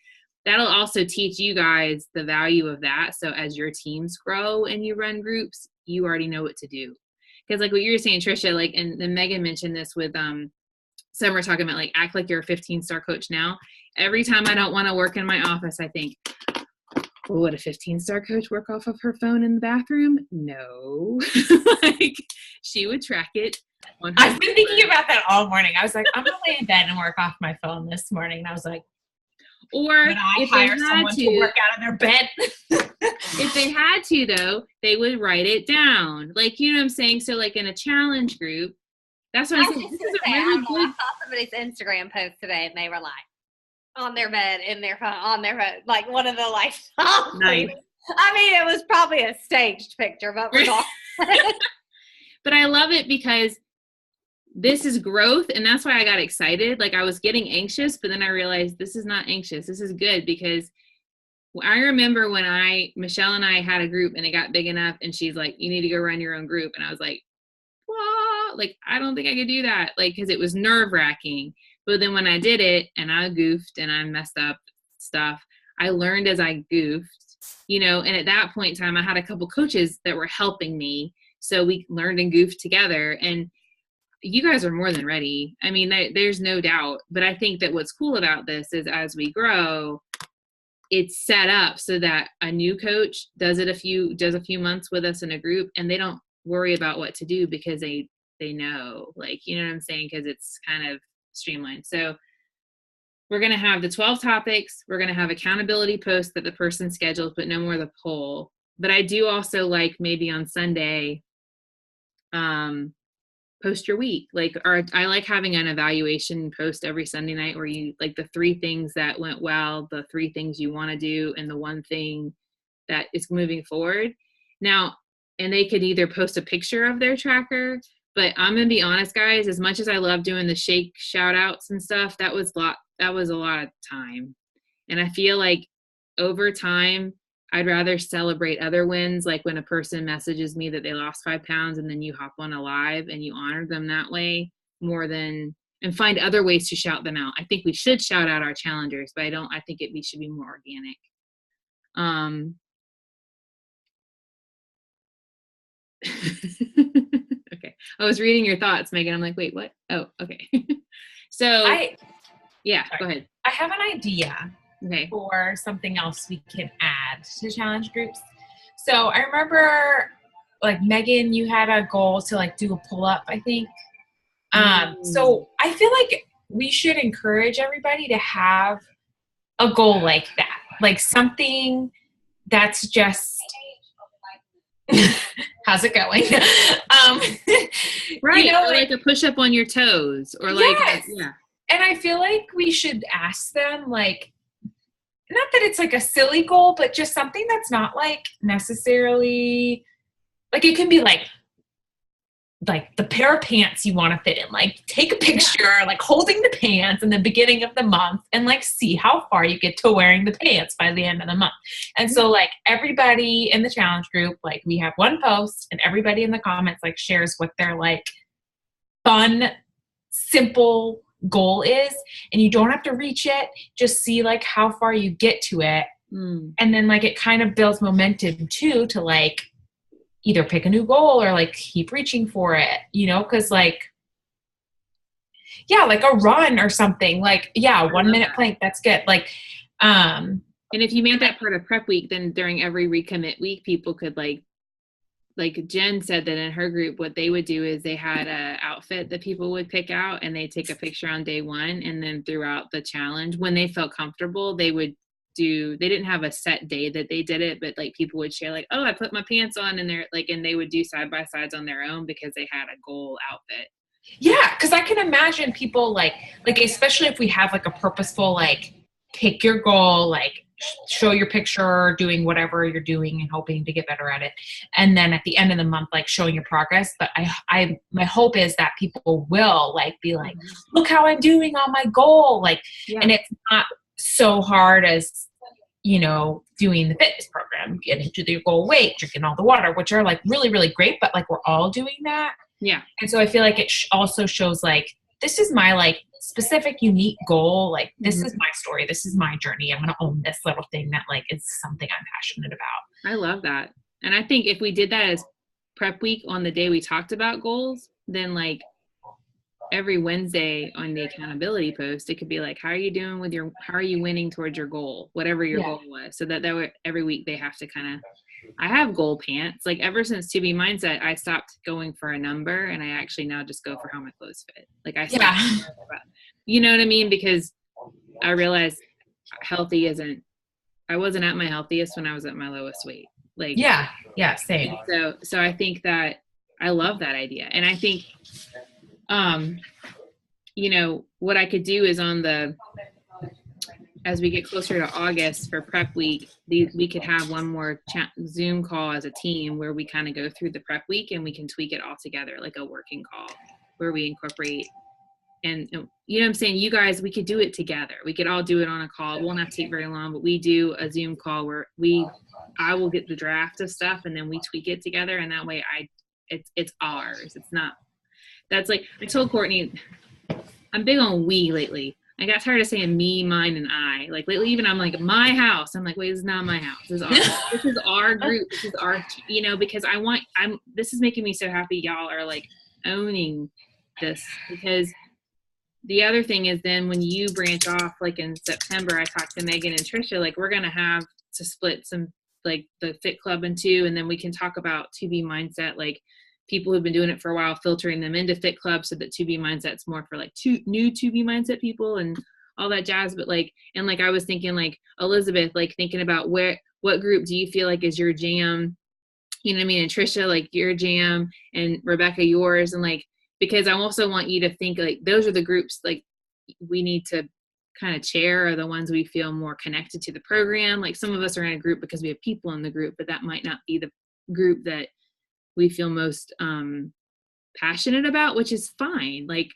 that'll also teach you guys the value of that. So as your teams grow and you run groups, you already know what to do. Because like what you were saying, Trisha, like, and then Megan mentioned this with Summer talking about like, act like you're a 15-star coach now. Every time I don't want to work in my office, I think, well, would a 15-star coach work off of her phone in the bathroom? No. Like she would track it. I've been thinking about that all morning. I was like, I'm going to lay in bed and work off my phone this morning. And I was like, or would I if hire they had someone to work out of their bed? If they had to, though, they would write it down. Like, you know what I'm saying? So like in a challenge group, that's what I'm saying. This is a really good. I saw somebody's Instagram post today and they were like, on their bed, in their phone, on their phone, like one of the like. Nice. I mean, it was probably a staged picture, but we're not. But I love it because this is growth, and that's why I got excited. Like I was getting anxious, but then I realized this is not anxious. This is good because I remember when Michelle and I had a group and it got big enough, and she's like, "You need to go run your own group," and I was like, "What? Like I don't think I could do that." Like because it was nerve-wracking. But then when I did it and I goofed and I messed up stuff, I learned as I goofed, and at that point in time, I had a couple coaches that were helping me. So we learned and goofed together, and you guys are more than ready. I mean, there's no doubt. But I think that what's cool about this is as we grow, it's set up so that a new coach does a few months with us in a group, and they don't worry about what to do because they know, like, you know what I'm saying? Because it's kind of streamlined. So we're going to have the 12 topics. We're going to have accountability posts that the person schedules, but no more the poll. But I do also like maybe on Sunday, post your week. I like having an evaluation post every Sunday night where you like the 3 things that went well, the 3 things you want to do, and the 1 thing that is moving forward. Now, and they could either post a picture of their tracker. But I'm going to be honest, guys, as much as I love doing the shake shout outs and stuff, that was a lot of time. And I feel like over time, I'd rather celebrate other wins. Like when a person messages me that they lost 5 pounds and then you hop on a live and you honor them that way and find other ways to shout them out. I think we should shout out our challengers, but I think we should be more organic. Okay. I was reading your thoughts, Megan. I'm like, wait, what? Oh, okay. So go ahead. I have an idea for something else we can add to challenge groups. So I remember like Megan, you had a goal to like do a pull-up, I think. So I feel like we should encourage everybody to have a goal like that, like something that's just, how's it going? Right. You know, or like a push up on your toes or like, yes. yeah. And I feel like we should ask them, like, not that it's like a silly goal, but just something that's not like necessarily, like it can be like the pair of pants you want to fit in, like take a picture, like holding the pants in the beginning of the month and like see how far you get to wearing the pants by the end of the month. And so like everybody in the challenge group, like we have one post and everybody in the comments like shares what their like fun, simple goal is, and you don't have to reach it, just see like how far you get to it. And then like it kind of builds momentum too to like either pick a new goal or like keep reaching for it, you know, because like like a run or something, like 1 minute plank, that's good. Like and if you made that part of prep week, then during every recommit week people could like Jen said that in her group, what they would do is they had a outfit that people would pick out and they'd take a picture on day one. And then throughout the challenge, when they felt comfortable, they didn't have a set day that they did it, but like people would share like, oh, I put my pants on, and they're like, and they would do side by sides on their own because they had a goal outfit. Yeah. Cause I can imagine people like, especially if we have like a purposeful, like pick your goal, like show your picture doing whatever you're doing and hoping to get better at it, and then at the end of the month like showing your progress. But my hope is that people will like be like, look how I'm doing on my goal, like and it's not so hard as, you know, doing the fitness program, getting to your goal weight, drinking all the water, which are like really, really great, but like we're all doing that. And so I feel like it also shows like, this is my like specific, unique goal. Like this is my story. This is my journey. I'm going to own this little thing that like is something I'm passionate about. I love that. And I think if we did that as prep week on the day we talked about goals, then like every Wednesday on the accountability post, it could be like, how are you doing with how are you winning towards your goal, whatever your goal was. So that way every week they have to kind of, I have goal pants. Like ever since 2B Mindset, I stopped going for a number and I actually now just go for how my clothes fit. Like I stopped, you know what I mean? Because I realized I wasn't at my healthiest when I was at my lowest weight. Like, same. So I think that I love that idea. And I think, you know, what I could do is as we get closer to August for prep week, we could have one more Zoom call as a team where we kind of go through the prep week and we can tweak it all together, like a working call where we incorporate, and you know what I'm saying? You guys, we could do it together. We could all do it on a call. It won't have to take very long, but we do a Zoom call where I will get the draft of stuff and then we tweak it together. And that way it's ours. It's not, that's like, I told Courtney, I'm big on we lately. I got tired of saying me, mine, and I. Like lately, even I'm like, my house. I'm like, wait, this is not my house. This is our group. This is our, you know, because this is making me so happy y'all are like owning this, because the other thing is then when you branch off, like in September, I talked to Megan and Trisha, like we're going to have to split some, like the Fit Club in two, and then we can talk about 2B Mindset, like people who've been doing it for a while, filtering them into Fit Club so that 2B Mindset's more for like new 2B Mindset people and all that jazz. But like, and like I was thinking like Elizabeth, like thinking about what group do you feel like is your jam? You know what I mean? And Trisha, like your jam, and Rebecca, yours. And like, because I also want you to think like those are the groups like we need to kind of chair, are the ones we feel more connected to the program. Like some of us are in a group because we have people in the group, but that might not be the group that we feel most passionate about, which is fine. Like,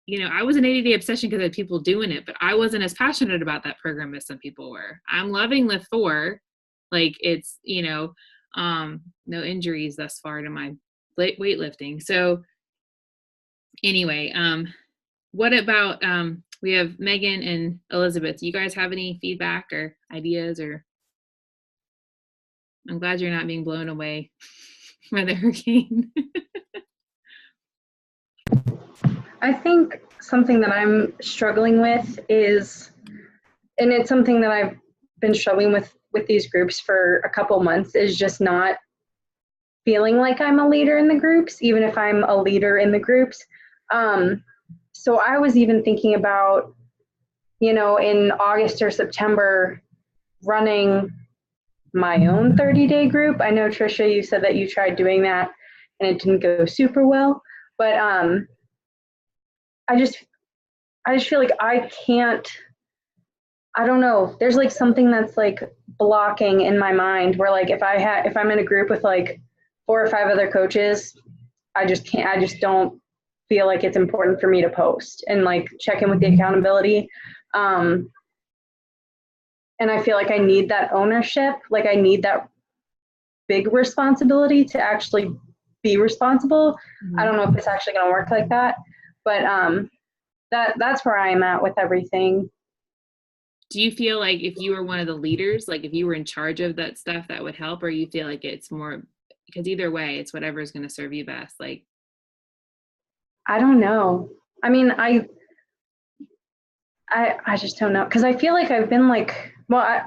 you know, I was an 80-day obsession because I had people doing it, but I wasn't as passionate about that program as some people were. I'm loving Lift 4. Like it's, you know, no injuries thus far to my weightlifting. So anyway, what about, we have Megan and Elizabeth. Do you guys have any feedback or ideas? Or I'm glad you're not being blown away by the hurricane. I think something that I'm struggling with is, and it's something that I've been struggling with these groups for a couple months, is just not feeling like I'm a leader in the groups, even if I'm a leader in the groups. So I was even thinking about, in August or September, running my own 30-day group. I know, Trisha, you said that you tried doing that and it didn't go super well, but I just feel like I don't know. There's like something that's like blocking in my mind where like if I'm in a group with like 4 or 5 other coaches, I just don't feel like it's important for me to post and like check in with the accountability. And I feel like I need that ownership. Like I need that big responsibility to actually be responsible. Mm-hmm. I don't know if it's actually going to work like that, but that's where I'm at with everything. Do you feel like if you were one of the leaders, like if you were in charge of that stuff, that would help, or you feel like it's more, because either way, it's whatever is going to serve you best? Like, I don't know. I mean, I just don't know, because I feel like I've been like, well,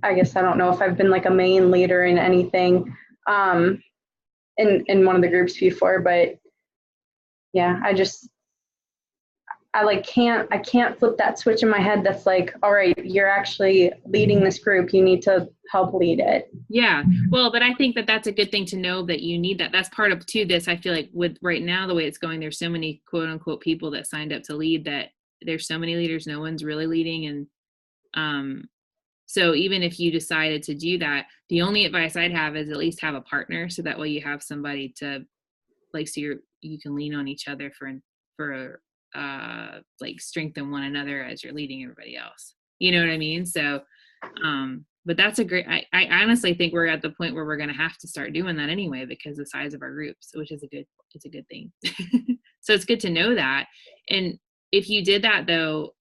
I guess I don't know if I've been like a main leader in anything in one of the groups before, but yeah, I can't flip that switch in my head that's like, all right, you're actually leading this group, you need to help lead it. Yeah, well, but I think that that's a good thing to know, that you need that. That's part of this. I feel like with right now the way it's going, there's so many quote unquote people that signed up to lead that there's so many leaders, no one's really leading. And so even if you decided to do that, the only advice I'd have is at least have a partner, so that way you have somebody to like, so you can lean on each other for like strengthen one another as you're leading everybody else. You know what I mean? So but that's a great, I honestly think we're at the point where we're going to have to start doing that anyway, because the size of our groups, which is it's a good thing. So it's good to know that. And if you did that though,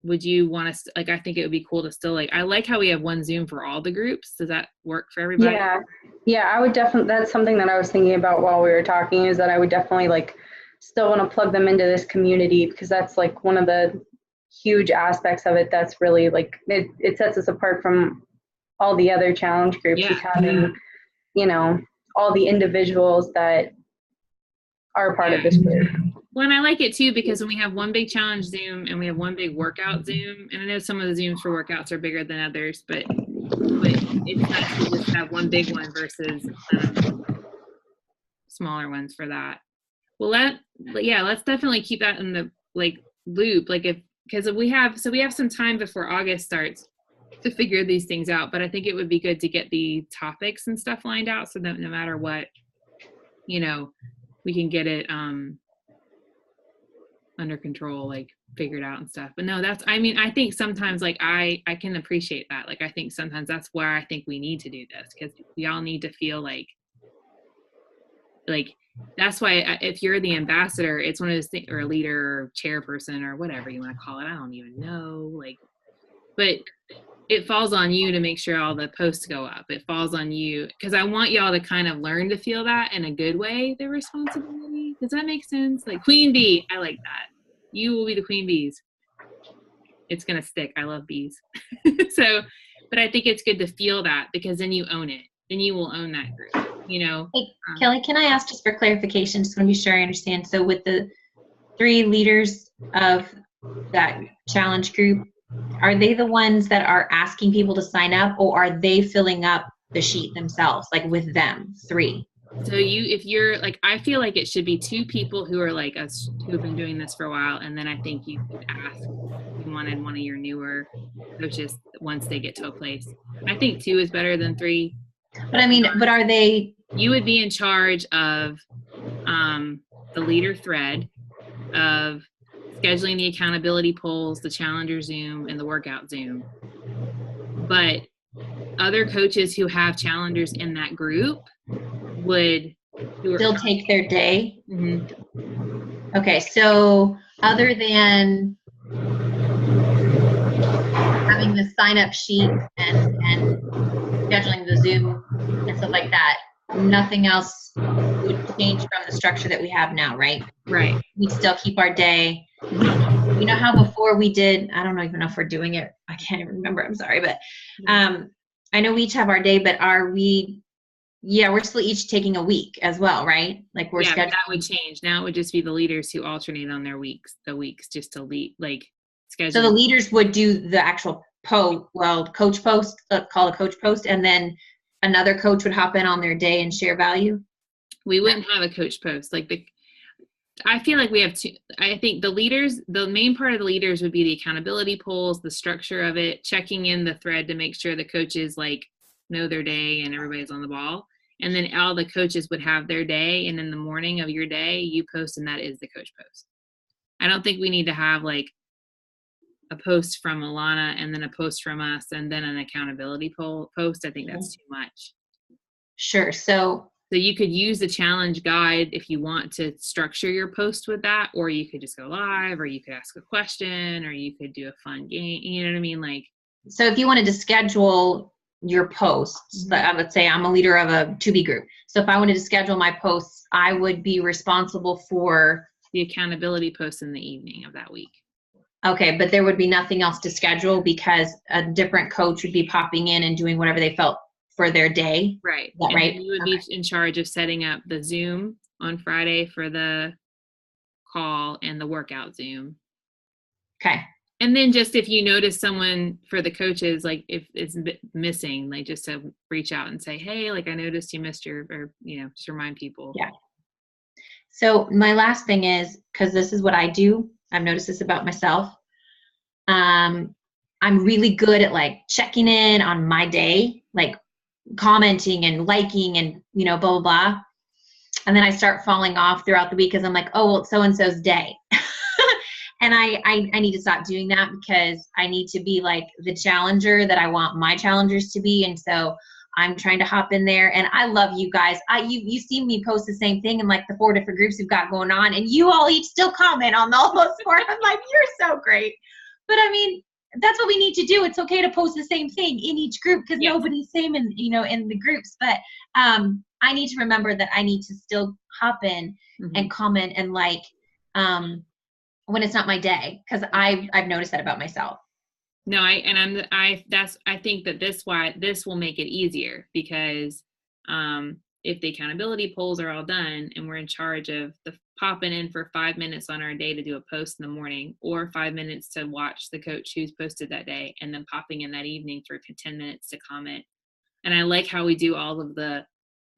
would you want to, like, I think it would be cool to still, like, I like how we have one Zoom for all the groups. Does that work for everybody? Yeah, I would definitely, that's something that I was thinking about while we were talking, is that I would definitely like still want to plug them into this community, because that's like one of the huge aspects of it that's really like, it sets us apart from all the other challenge groups. Yeah. Is having, all the individuals that are part of this group. Well, and I like it too, because when we have one big challenge Zoom and we have one big workout Zoom, and I know some of the Zooms for workouts are bigger than others, but it's nice to just have one big one versus smaller ones for that. Well, let's definitely keep that in the like loop, like because we have some time before August starts to figure these things out, but I think it would be good to get the topics and stuff lined out, so that no matter what, we can get it under control, like figured out and stuff. But no, I think sometimes like I can appreciate that. Like I think sometimes that's where I think we need to do this, because we all need to feel like that's why if you're the ambassador, it's one of those things, or a leader or chairperson or whatever you want to call it, I don't even know, like, but it falls on you to make sure all the posts go up. It falls on you, because I want y'all to kind of learn to feel that in a good way, the responsibility. Does that make sense? Like queen bee, I like that. You will be the queen bees. It's going to stick. I love bees. So, but I think it's good to feel that, because then you own it. Then you will own that group, Hey, Kelly, can I ask just for clarification? Just want to be sure I understand. So with the 3 leaders of that challenge group, are they the ones that are asking people to sign up, or are they filling up the sheet themselves, like with them, 3? So if you're like, I feel like it should be 2 people who are like us, who have been doing this for a while, and then I think you could ask if you wanted one of your newer coaches once they get to a place. I think 2 is better than 3. But I mean, but are they? You would be in charge of the leader thread, of scheduling the accountability polls, the challenger Zoom, and the workout Zoom. But other coaches who have challengers in that group would still take their day. Mm-hmm. Okay, so other than having the sign up sheet and scheduling the Zoom and stuff like that, nothing else would change from the structure that we have now, right? Right. We still keep our day. You know how before we did, I don't even know if we're doing it. I can't even remember. I'm sorry. But I know we each have our day, but are we yeah, we're still each taking a week as well, right? Like we're Yeah, but scheduling. that would change. Now it would just be the leaders who alternate on their weeks just to lead, like So the schedule. leaders would do the actual coach post, call a coach post, and then another coach would hop in on their day and share value. We wouldn't have a coach post. I feel like we have two. I think the main part of the leaders would be the accountability polls, the structure of it, checking in the thread to make sure the coaches like know their day and everybody's on the ball. And then all the coaches would have their day, and in the morning of your day, you post, and that is the coach post. I don't think we need to have like a post from Alana and then a post from us and then an accountability post. I think that's too much. Sure. So you could use the challenge guide if you want to structure your post with that, or you could just go live, or you could ask a question, or you could do a fun game. You know what I mean? Like, so if you wanted to schedule your posts, let's say I'm a leader of a 2B group. So if I wanted to schedule my posts, I would be responsible for the accountability post in the evening of that week. Okay, but there would be nothing else to schedule because a different coach would be popping in and doing whatever they felt for their day. Right. Is that right? You would be in charge of setting up the Zoom on Friday for the call and the workout Zoom. Okay. And then just if you notice someone for the coaches, like if it's missing, like just to reach out and say, hey, like I noticed you missed or just remind people. Yeah. So my last thing is, because this is what I do, I've noticed this about myself. I'm really good at like checking in on my day, like commenting and liking and, blah, blah, blah. And then I start falling off throughout the week because I'm like, oh, well, it's so-and-so's day. And I need to stop doing that because I need to be like the challenger that I want my challengers to be. And so I'm trying to hop in there, and I love you guys. You see me post the same thing in like the 4 different groups we've got going on, and you all each still comment on all those 4. I'm like, you're so great. But I mean, that's what we need to do. It's okay to post the same thing in each group because nobody's same in the groups. But I need to remember that I need to still hop in and comment and like when it's not my day, because I've noticed that about myself. No, I think that this will make it easier because if the accountability polls are all done and we're in charge of the popping in for 5 minutes on our day to do a post in the morning, or 5 minutes to watch the coach who's posted that day, and then popping in that evening for 10 minutes to comment. And I like how we do all of the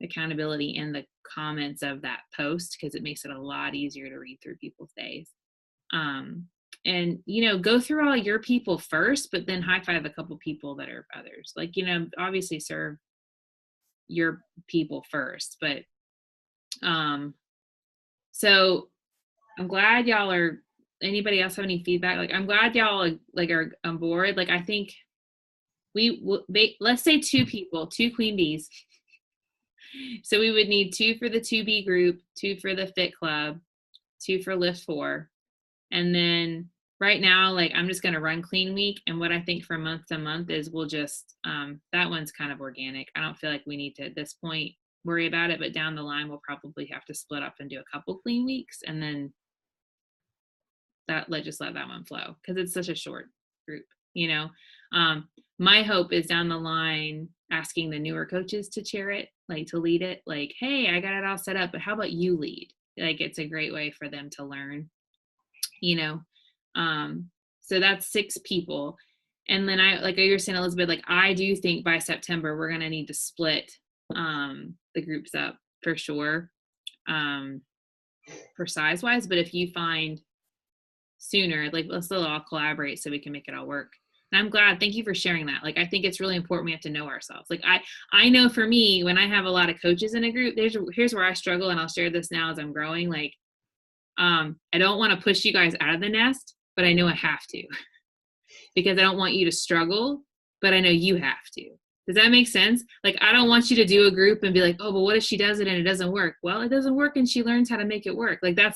accountability in the comments of that post because it makes it a lot easier to read through people's days. And go through all your people first, but then high five a couple people that are others. Like, obviously serve your people first, but so I'm glad y'all are. Anybody else have any feedback? Like, I'm glad y'all are on board. Like, I think let's say 2 people, 2 queen bees. So we would need 2 for the 2B group, 2 for the fit club, 2 for lift 4. And then right now, like, I'm just going to run clean week. And what I think from month to month is we'll just, that one's kind of organic. I don't feel like we need to, at this point, worry about it. But down the line, we'll probably have to split up and do a couple clean weeks. And then just let that one flow because it's such a short group, My hope is down the line asking the newer coaches to chair it, like to lead it. Like, hey, I got it all set up, but how about you lead? Like, it's a great way for them to learn. So that's 6 people. And then like you were saying, Elizabeth, like I do think by September, we're going to need to split the groups up for sure, for size wise. But if you find sooner, like let's all collaborate so we can make it all work. And I'm glad. Thank you for sharing that. Like, I think it's really important. We have to know ourselves. Like I know for me, when I have a lot of coaches in a group, here's where I struggle. And I'll share this now as I'm growing. Like, I don't want to push you guys out of the nest, but I know I have to because I don't want you to struggle, but I know you have to. Does that make sense? Like, I don't want you to do a group and be like, oh, but what if she does it and it doesn't work? Well, it doesn't work and she learns how to make it work. Like but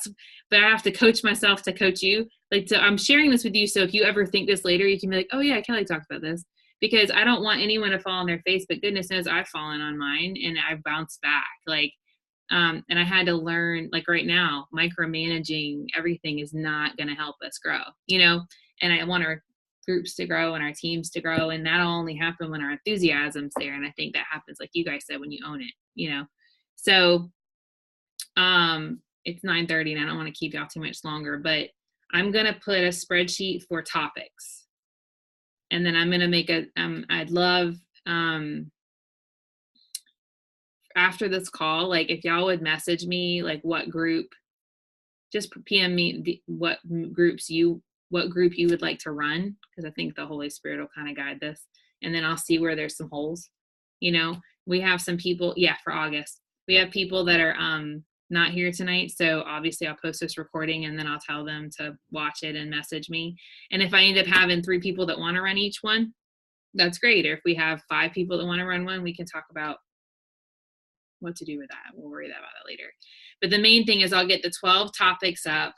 I have to coach myself to coach you. Like, I'm sharing this with you. So if you ever think this later, you can be like, oh yeah, Kelly talked about this, because I don't want anyone to fall on their face, but goodness knows I've fallen on mine and I've bounced back. Like, and I had to learn, like right now, micromanaging everything is not going to help us grow, and I want to groups to grow and our teams to grow. And that'll only happen when our enthusiasm's there. And I think that happens, like you guys said, when you own it, you know? So, it's 9:30 and I don't want to keep y'all too much longer, but I'm going to put a spreadsheet for topics. And then I'm going to make I'd love, after this call, like if y'all would message me, like what group, just PM me what group you would like to run. Cause I think the Holy Spirit will kind of guide this. And then I'll see where there's some holes. You know, we have some people, for August, we have people that are, not here tonight. So obviously I'll post this recording and then I'll tell them to watch it and message me. And if I end up having 3 people that want to run each one, that's great. Or if we have 5 people that want to run one, we can talk about what to do with that. We'll worry about that later. But the main thing is I'll get the 12 topics up.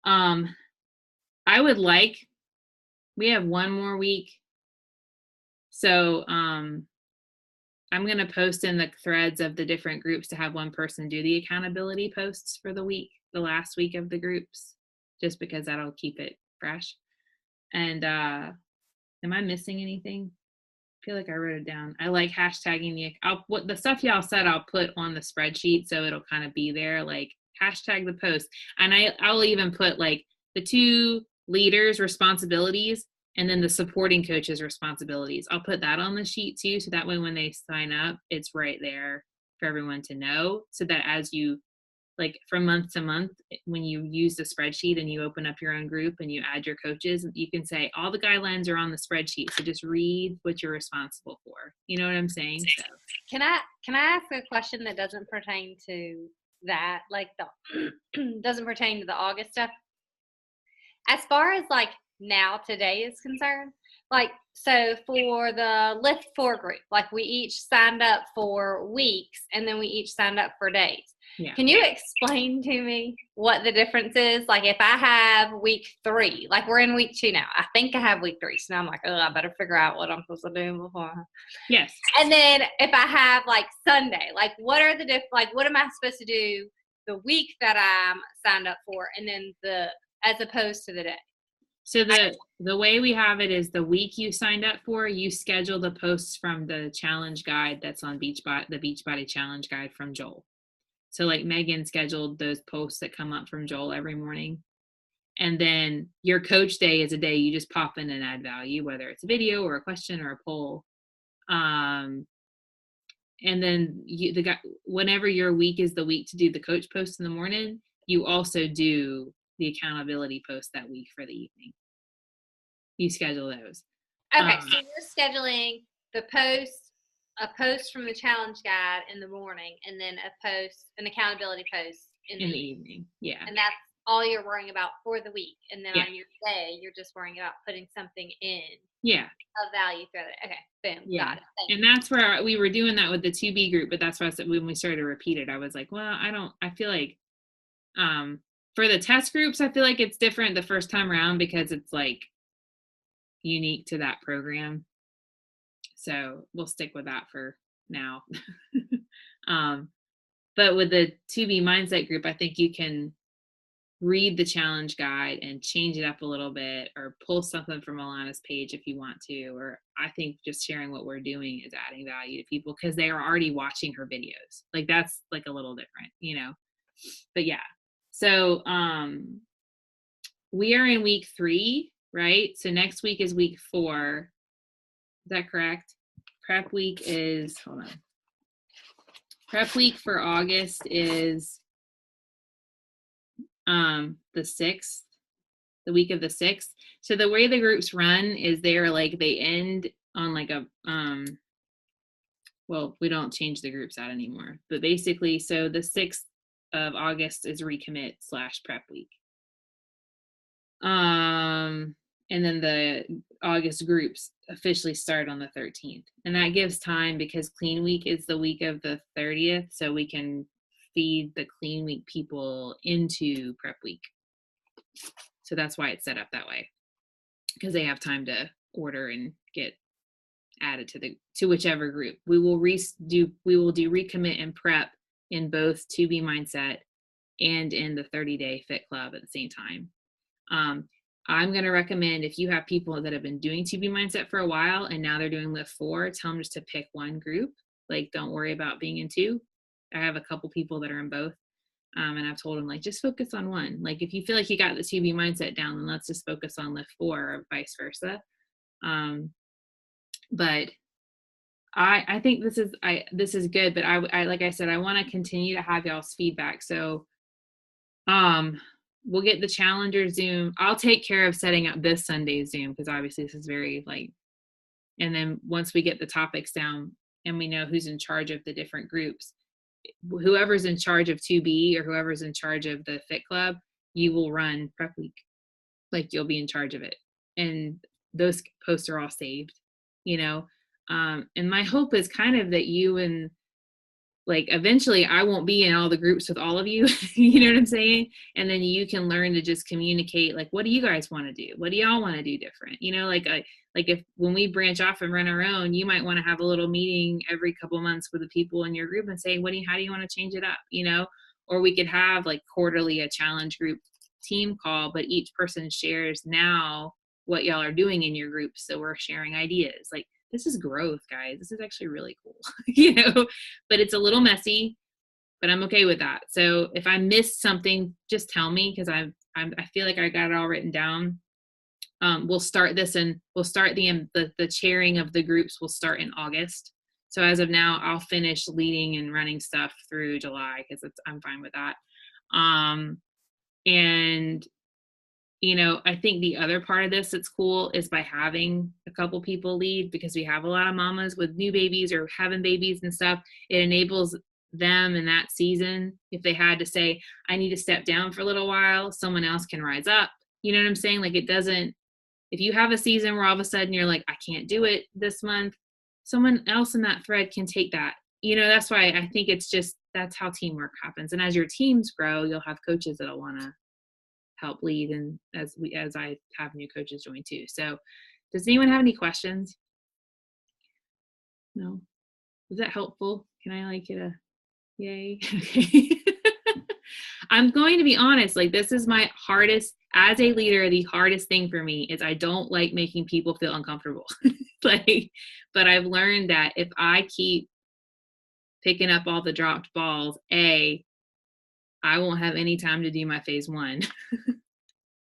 I would like, we have 1 more week. So, I'm going to post in the threads of the different groups to have one person do the accountability posts for the week, the last week of the groups, just because that'll keep it fresh. And am I missing anything? I feel like I wrote it down. I like hashtagging the stuff y'all said I'll put on the spreadsheet so it'll kind of be there, like hashtag the post. And I'll even put like the 2 leaders' responsibilities and then the supporting coach's responsibilities. I'll put that on the sheet too, so that way when they sign up, it's right there for everyone to know, so that as you, like from month to month, when you use the spreadsheet and you open up your own group and you add your coaches, you can say all the guidelines are on the spreadsheet, so just read what you're responsible for. You know what I'm saying? So. Can I ask a question that doesn't pertain to that, like doesn't pertain to the August stuff? As far as like now today is concerned, like, so for the Lift 4 group, like we each signed up for weeks and then we each signed up for days. Yeah. Can you explain to me what the difference is? Like if I have week 3, like we're in week 2 now, I think I have week 3. So now I'm like, oh, I better figure out what I'm supposed to do before. Yes. And then if I have like Sunday, like what are the like what am I supposed to do the week that I'm signed up for, and then as opposed to the day? So the way we have it is the week you signed up for, you schedule the posts from the challenge guide that's on the Beachbody Challenge guide from Joel. So like Megan scheduled those posts that come up from Joel every morning. And then your coach day is a day you just pop in and add value, whether it's a video or a question or a poll. And then whenever your week is the week to do the coach post in the morning, you also do the accountability post that week for the evening. You schedule those. Okay, so you're scheduling a post from the challenge guide in the morning, and then an accountability post in the evening. Yeah. And that's all you're worrying about for the week. And then on your day, you're just worrying about putting something in. Yeah. Of value throughout it. Okay, boom, yeah. Got it. And that's where we were doing that with the 2B group, but that's why I said when we started to repeat it, I was like, well, I feel like for the test groups, I feel like it's different the first time around because it's like unique to that program. So we'll stick with that for now. But with the 2B mindset group, I think you can read the challenge guide and change it up a little bit, or pull something from Alana's page if you want to, or I think just sharing what we're doing is adding value to people because they are already watching her videos. Like that's like a little different, you know. But yeah. So we are in week 3, right? So next week is week 4. Is that correct? Prep week is, hold on. Prep week for August is the 6th, the week of the 6th. So the way the groups run is they're like, they end on like a, well, we don't change the groups out anymore, but basically, so the 6th of August is recommit / prep week. And then the August groups officially start on the 13th. And that gives time because clean week is the week of the 30th. So we can feed the clean week people into prep week. So that's why it's set up that way, because they have time to order and get added to whichever group. We will do recommit and prep in both 2B mindset and in the 30-day fit club at the same time. I'm going to recommend, if you have people that have been doing 2B mindset for a while and now they're doing lift 4, tell them just to pick one group. Like, don't worry about being in 2. I have a couple people that are in both. And I've told them, like, just focus on one. Like, if you feel like you got the 2B mindset down, then let's just focus on lift 4 or vice versa. But I think this is good, but I like I said, I want to continue to have y'all's feedback. So we'll get the Challenger Zoom. I'll take care of setting up this Sunday's Zoom, because obviously this is very like, and then once we get the topics down and we know who's in charge of the different groups, whoever's in charge of 2B or whoever's in charge of the Fit Club, you will run prep week. Like, you'll be in charge of it. And those posts are all saved, you know? And my hope is kind of that you and, like, eventually I won't be in all the groups with all of you, you know what I'm saying? And then you can learn to just communicate, like, what do you guys want to do? What do y'all want to do different? You know, like if when we branch off and run our own, you might want to have a little meeting every couple months with the people in your group and say, how do you want to change it up? You know, or we could have like quarterly a challenge group team call, but each person shares now what y'all are doing in your group. So we're sharing ideas. Like, this is growth, guys. This is actually really cool, you know, but it's a little messy, but I'm okay with that. So if I missed something, just tell me, because I feel like I got it all written down. We'll start this, and we'll start the chairing of the groups will start in August. So as of now, I'll finish leading and running stuff through July, because I'm fine with that. And you know, I think the other part of this that's cool is by having a couple people lead, because we have a lot of mamas with new babies or having babies and stuff. It enables them in that season, if they had to say, I need to step down for a little while, someone else can rise up. You know what I'm saying? Like, it doesn't, if you have a season where all of a sudden you're like, I can't do it this month, someone else in that thread can take that. You know, that's why I think it's just, that's how teamwork happens. And as your teams grow, you'll have coaches that'll want to help lead, and as I have new coaches join too. So does anyone have any questions? No? Was that helpful? Can I like get a yay? Okay. I'm going to be honest, like, this is my hardest, as a leader, the hardest thing for me is I don't like making people feel uncomfortable. Like, but I've learned that if I keep picking up all the dropped balls, I won't have any time to do my phase 1.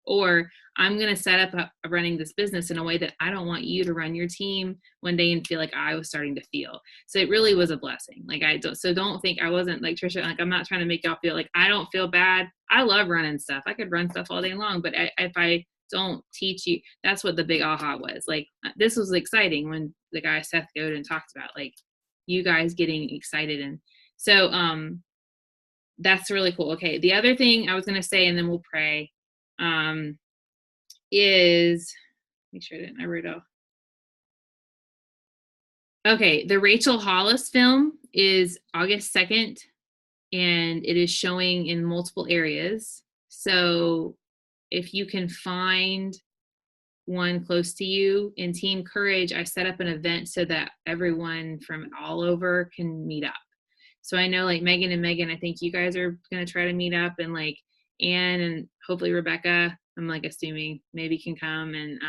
Or I'm going to set up running this business in a way that I don't want you to run your team one day and feel like I was starting to feel. So it really was a blessing. Like, don't think I wasn't like Trisha, like, I'm not trying to make y'all feel like I don't feel bad. I love running stuff. I could run stuff all day long, but if I don't teach you, that's what the big aha was. Like, this was exciting when the guy Seth Godin talked about, like, you guys getting excited. And so, that's really cool. Okay. The other thing I was going to say, and then we'll pray, is, make sure I wrote it off. Okay, the Rachel Hollis film is August 2nd, and it is showing in multiple areas. So if you can find one close to you, in Team Courage, I set up an event so that everyone from all over can meet up. So I know, like, Megan and Megan, I think you guys are going to try to meet up, and like Anne and hopefully Rebecca, I'm like assuming maybe can come, and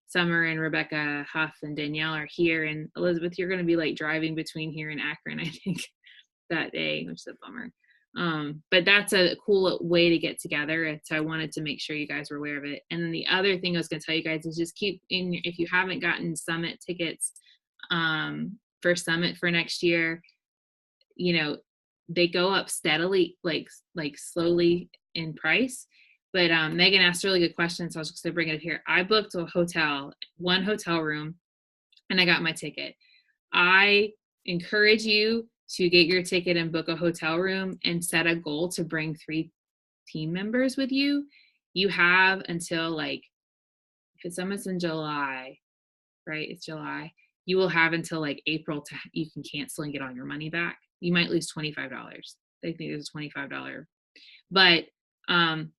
Summer and Rebecca Huff and Danielle are here, and Elizabeth, you're going to be like driving between here and Akron, I think, that day, which is a bummer. But that's a cool way to get together. So I wanted to make sure you guys were aware of it. And then the other thing I was going to tell you guys is just keep in, if you haven't gotten summit tickets for summit for next year, you know, they go up steadily, like slowly in price. But Megan asked a really good question, so I was just gonna bring it up here. I booked a hotel, one hotel room, and I got my ticket. I encourage you to get your ticket and book a hotel room and set a goal to bring 3 team members with you. You have until, like, if it's almost in July, right? It's July. You will have until like April to, you can cancel and get all your money back. You might lose $25. They think there's a $25. But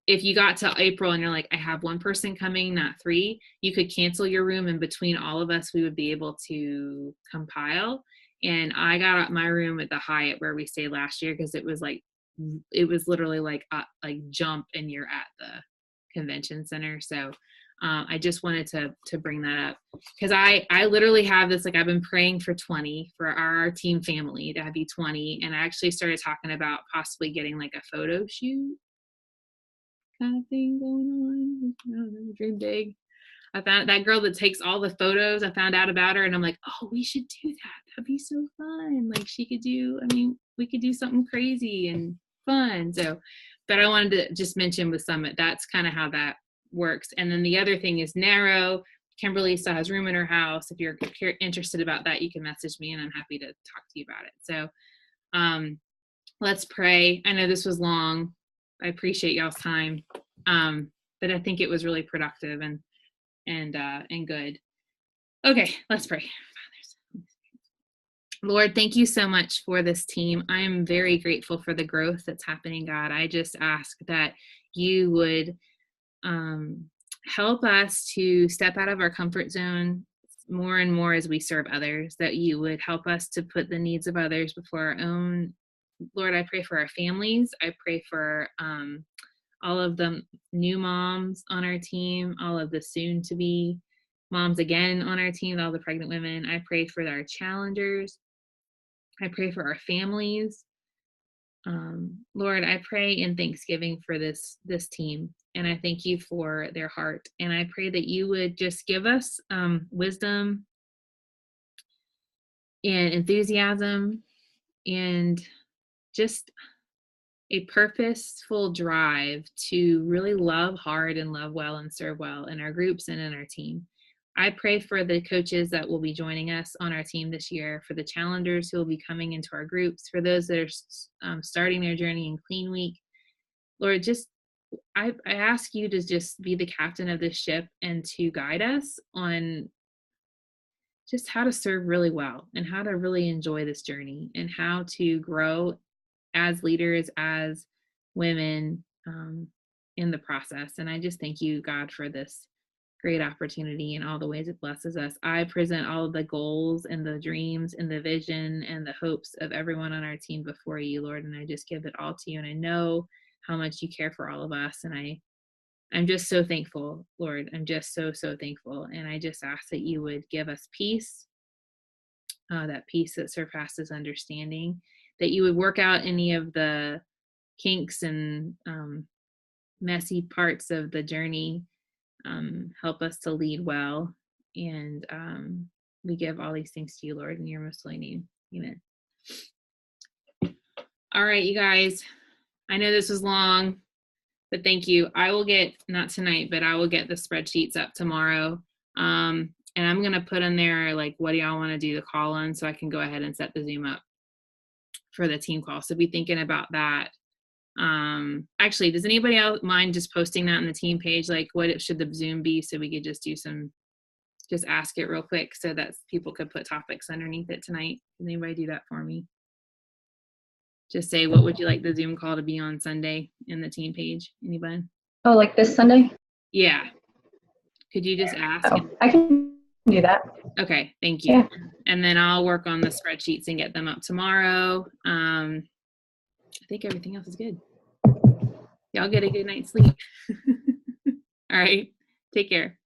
if you got to April and you're like, I have 1 person coming, not 3, you could cancel your room, and between all of us, we would be able to compile. And I got my room at the Hyatt where we stayed last year, because it was literally like jump and you're at the convention center. So I just wanted to bring that up because I literally have this, like, I've been praying for 20 for our team family to be 20. And I actually started talking about possibly getting like a photo shoot kind of thing going on. I don't know, dream big. I found that girl that takes all the photos. I found out about her and I'm like, oh, we should do that. That'd be so fun. Like she could do, I mean, we could do something crazy and fun. So, but I wanted to just mention with Summit, that's kind of how that works. And then the other thing is Narrow. Kimberly still has room in her house. If you're interested about that, you can message me and I'm happy to talk to you about it. So let's pray. I know this was long. I appreciate y'all's time. But I think it was really productive and good. Okay, let's pray. Lord, thank you so much for this team. I am very grateful for the growth that's happening, God. I just ask that you would help us to step out of our comfort zone more and more as we serve others, that you would help us to put the needs of others before our own. Lord, I pray for our families. I pray for all of the new moms on our team, all of the soon-to-be moms again on our team, all the pregnant women. I pray for our challengers. I pray for our families. Lord, I pray in thanksgiving for this team, and I thank you for their heart. And I pray that you would just give us wisdom and enthusiasm and just a purposeful drive to really love hard and love well and serve well in our groups and in our team. I pray for the coaches that will be joining us on our team this year, for the challengers who will be coming into our groups, for those that are starting their journey in Clean Week. Lord, just I ask you to just be the captain of this ship and to guide us on just how to serve really well and how to really enjoy this journey and how to grow as leaders, as women in the process. And I just thank you, God, for this great opportunity and all the ways it blesses us. I present all of the goals and the dreams and the vision and the hopes of everyone on our team before you, Lord, and I just give it all to you. And I know how much you care for all of us. And I'm just so thankful, Lord. I'm just so thankful. And I just ask that you would give us peace, that peace that surpasses understanding, that you would work out any of the kinks and messy parts of the journey. Help us to lead well. And we give all these things to you, Lord, in your most holy name. Amen. All right, you guys. I know this was long, but thank you. I will get, not tonight, but I will get the spreadsheets up tomorrow. And I'm going to put in there, like, what do y'all want to do the call on, so I can go ahead and set the Zoom up for the team call. So be thinking about that. Actually, does anybody else mind just posting that on the team page? Like, what should the Zoom be, so we could just just ask it real quick so that people could put topics underneath it tonight. Can anybody do that for me? Just say, what would you like the Zoom call to be on Sunday in the team page? Anybody? Oh, like this Sunday? Yeah. Could you just ask? Oh, I can do that. Okay, thank you. Yeah. And then I'll work on the spreadsheets and get them up tomorrow. I think everything else is good. Y'all get a good night's sleep. All right. Take care.